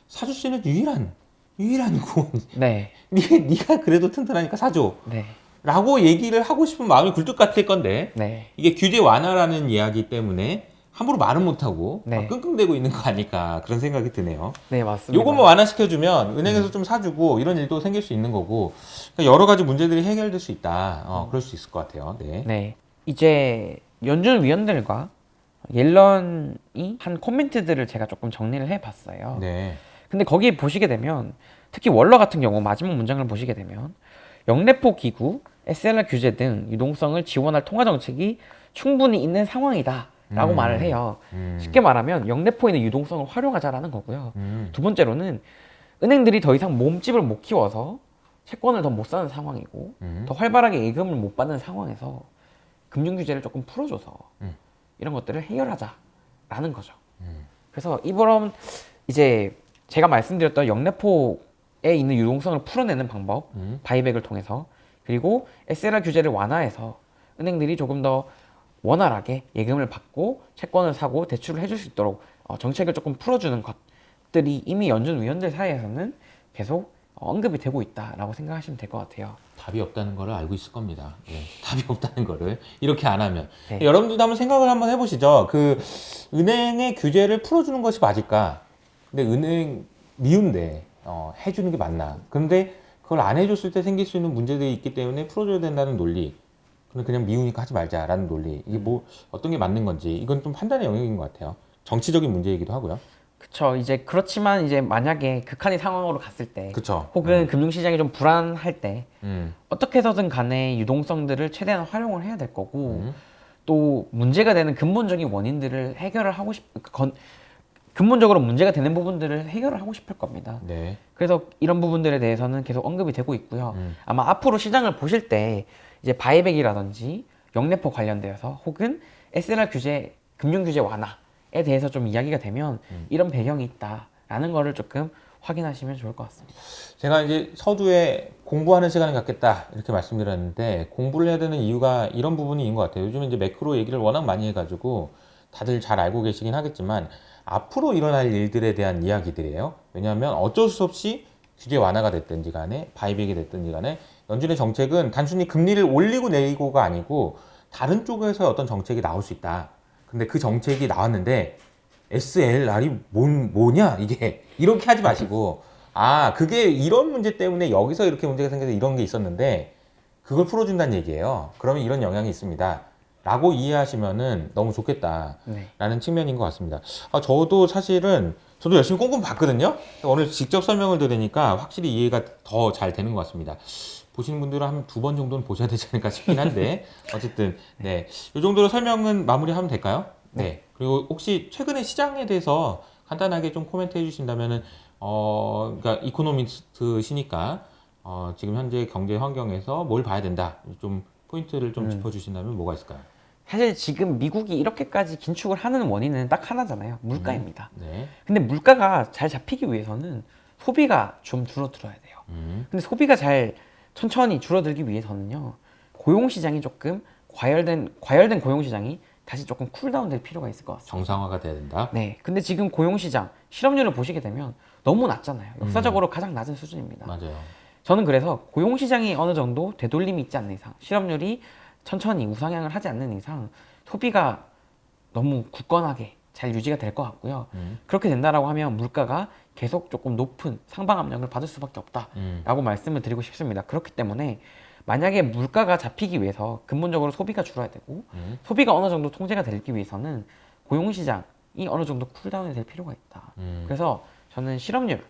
사줄 수 있는 유일한 구원. 네. 네가 그래도 튼튼하니까 사줘. 네. 라고 얘기를 하고 싶은 마음이 굴뚝 같을 건데 네. 이게 규제 완화라는 이야기 때문에 함부로 말은 못하고 네. 끙끙대고 있는 거 아닐까 그런 생각이 드네요. 네, 맞습니다. 요것만 완화시켜주면 은행에서 좀 사주고 이런 일도 생길 수 있는 거고 그러니까 여러 가지 문제들이 해결될 수 있다. 그럴 수 있을 것 같아요. 네. 네. 이제 연준 위원들과 옐런이 한 코멘트들을 제가 조금 정리를 해봤어요. 네. 근데 거기에 보시게 되면 특히 월러 같은 경우 마지막 문장을 보시게 되면 영래포 기구, SLR 규제 등 유동성을 지원할 통화 정책이 충분히 있는 상황이다 라고 말을 해요. 쉽게 말하면 영래포에 있는 유동성을 활용하자라는 거고요. 두 번째로는 은행들이 더 이상 몸집을 못 키워서 채권을 더 못 사는 상황이고 더 활발하게 예금을 못 받는 상황에서 금융 규제를 조금 풀어줘서 이런 것들을 해결하자라는 거죠. 그래서 이번 이제 제가 말씀드렸던 영래포에 있는 유동성을 풀어내는 방법, 바이백을 통해서 그리고 SLR 규제를 완화해서 은행들이 조금 더 원활하게 예금을 받고 채권을 사고 대출을 해줄 수 있도록 정책을 조금 풀어주는 것들이 이미 연준 위원들 사이에서는 계속 언급이 되고 있다라고 생각하시면 될 것 같아요. 답이 없다는 거를 알고 있을 겁니다. 네, 답이 없다는 거를 이렇게 안 하면 네. 여러분들도 한번 생각을 한번 해보시죠. 그 은행의 규제를 풀어주는 것이 맞을까? 근데 은행 미운데 해주는 게 맞나? 근데 그걸 안 해줬을 때 생길 수 있는 문제들이 있기 때문에 풀어줘야 된다는 논리. 그냥 미우니까 하지 말자라는 논리. 이게 뭐 어떤 게 맞는 건지 이건 좀 판단의 영역인 것 같아요. 정치적인 문제이기도 하고요. 그쵸. 이제 그렇지만 이제 만약에 극한의 상황으로 갔을 때, 그쵸. 혹은 금융시장이 좀 불안할 때, 어떻게 해서든 간에 유동성들을 최대한 활용을 해야 될 거고, 또 문제가 되는 근본적인 원인들을 해결을 하고 근본적으로 문제가 되는 부분들을 해결을 하고 싶을 겁니다. 네. 그래서 이런 부분들에 대해서는 계속 언급이 되고 있고요. 아마 앞으로 시장을 보실 때 이제 바이백이라든지 영래포 관련되어서 혹은 SLR 규제, 금융 규제 완화에 대해서 좀 이야기가 되면 이런 배경이 있다라는 거를 조금 확인하시면 좋을 것 같습니다. 제가 이제 서두에 공부하는 시간을 갖겠다 이렇게 말씀드렸는데 공부를 해야 되는 이유가 이런 부분인 것 같아요. 요즘 이제 매크로 얘기를 워낙 많이 해가지고 다들 잘 알고 계시긴 하겠지만 앞으로 일어날 일들에 대한 이야기들이에요. 왜냐하면 어쩔 수 없이 규제 완화가 됐든지 간에 바이백이 됐든지 간에 연준의 정책은 단순히 금리를 올리고 내리고가 아니고 다른 쪽에서 어떤 정책이 나올 수 있다. 근데 그 정책이 나왔는데 SLR이 뭐냐 이게 이렇게 하지 마시고 그게 이런 문제 때문에 여기서 이렇게 문제가 생겨서 이런 게 있었는데 그걸 풀어준다는 얘기예요. 그러면 이런 영향이 있습니다. 라고 이해하시면은 너무 좋겠다라는 측면인 것 같습니다. 저도 사실은 저도 열심히 꼼꼼히 봤거든요. 오늘 직접 설명을 들으니까 확실히 이해가 더 잘 되는 것 같습니다. 보시는 분들은 한 2번 정도는 보셔야 되지 않을까 싶긴 한데 어쨌든 네, 이 정도로 설명은 마무리하면 될까요? 네. 그리고 혹시 최근에 시장에 대해서 간단하게 좀 코멘트 해주신다면은 그러니까 이코노미스트시니까 지금 현재 경제 환경에서 뭘 봐야 된다 좀 포인트를 좀 짚어주신다면 뭐가 있을까요? 사실 지금 미국이 이렇게까지 긴축을 하는 원인은 딱 하나잖아요. 물가입니다. 네. 근데 물가가 잘 잡히기 위해서는 소비가 좀 줄어들어야 돼요. 근데 소비가 잘 천천히 줄어들기 위해서는요. 고용시장이 조금 과열된 고용시장이 다시 조금 쿨다운 될 필요가 있을 것 같습니다. 정상화가 돼야 된다. 네. 근데 지금 고용시장 실업률을 보시게 되면 너무 낮잖아요. 역사적으로 가장 낮은 수준입니다. 맞아요. 저는 그래서 고용시장이 어느 정도 되돌림이 있지 않는 이상, 실업률이 천천히 우상향을 하지 않는 이상 소비가 너무 굳건하게 잘 유지가 될 것 같고요. 그렇게 된다라고 하면 물가가 계속 조금 높은 상방 압력을 받을 수밖에 없다라고 말씀을 드리고 싶습니다. 그렇기 때문에 만약에 물가가 잡히기 위해서 근본적으로 소비가 줄어야 되고 소비가 어느 정도 통제가 되기 위해서는 고용시장이 어느 정도 쿨다운이 될 필요가 있다. 그래서 저는 실업률을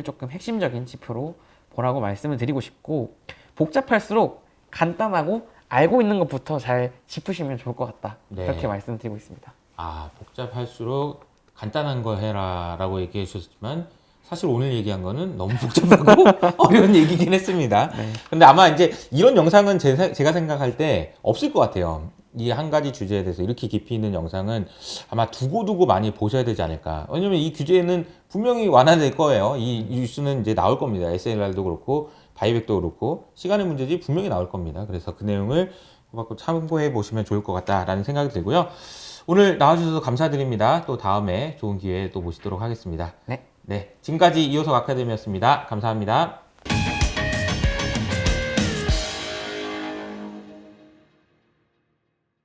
조금 핵심적인 지표로 보라고 말씀을 드리고 싶고, 복잡할수록 간단하고 알고 있는 것부터 잘 짚으시면 좋을 것 같다. 네. 그렇게 말씀드리고 있습니다. 아, 복잡할수록 간단한 거 해라라고 얘기해 주셨지만 사실 오늘 얘기한 거는 너무 복잡하고 어려운 얘기긴 했습니다. 네. 근데 아마 이제 이런 영상은 제가 생각할 때 없을 것 같아요. 이 한 가지 주제에 대해서 이렇게 깊이 있는 영상은 아마 두고두고 많이 보셔야 되지 않을까. 왜냐면 이 규제는 분명히 완화될 거예요. 이 뉴스는 이제 나올 겁니다. SLR도 그렇고 바이백도 그렇고 시간의 문제지 분명히 나올 겁니다. 그래서 그 내용을 참고해 보시면 좋을 것 같다라는 생각이 들고요. 오늘 나와주셔서 감사드립니다. 또 다음에 좋은 기회에 또 모시도록 하겠습니다. 네. 네, 지금까지 이호석 아카데미였습니다. 감사합니다.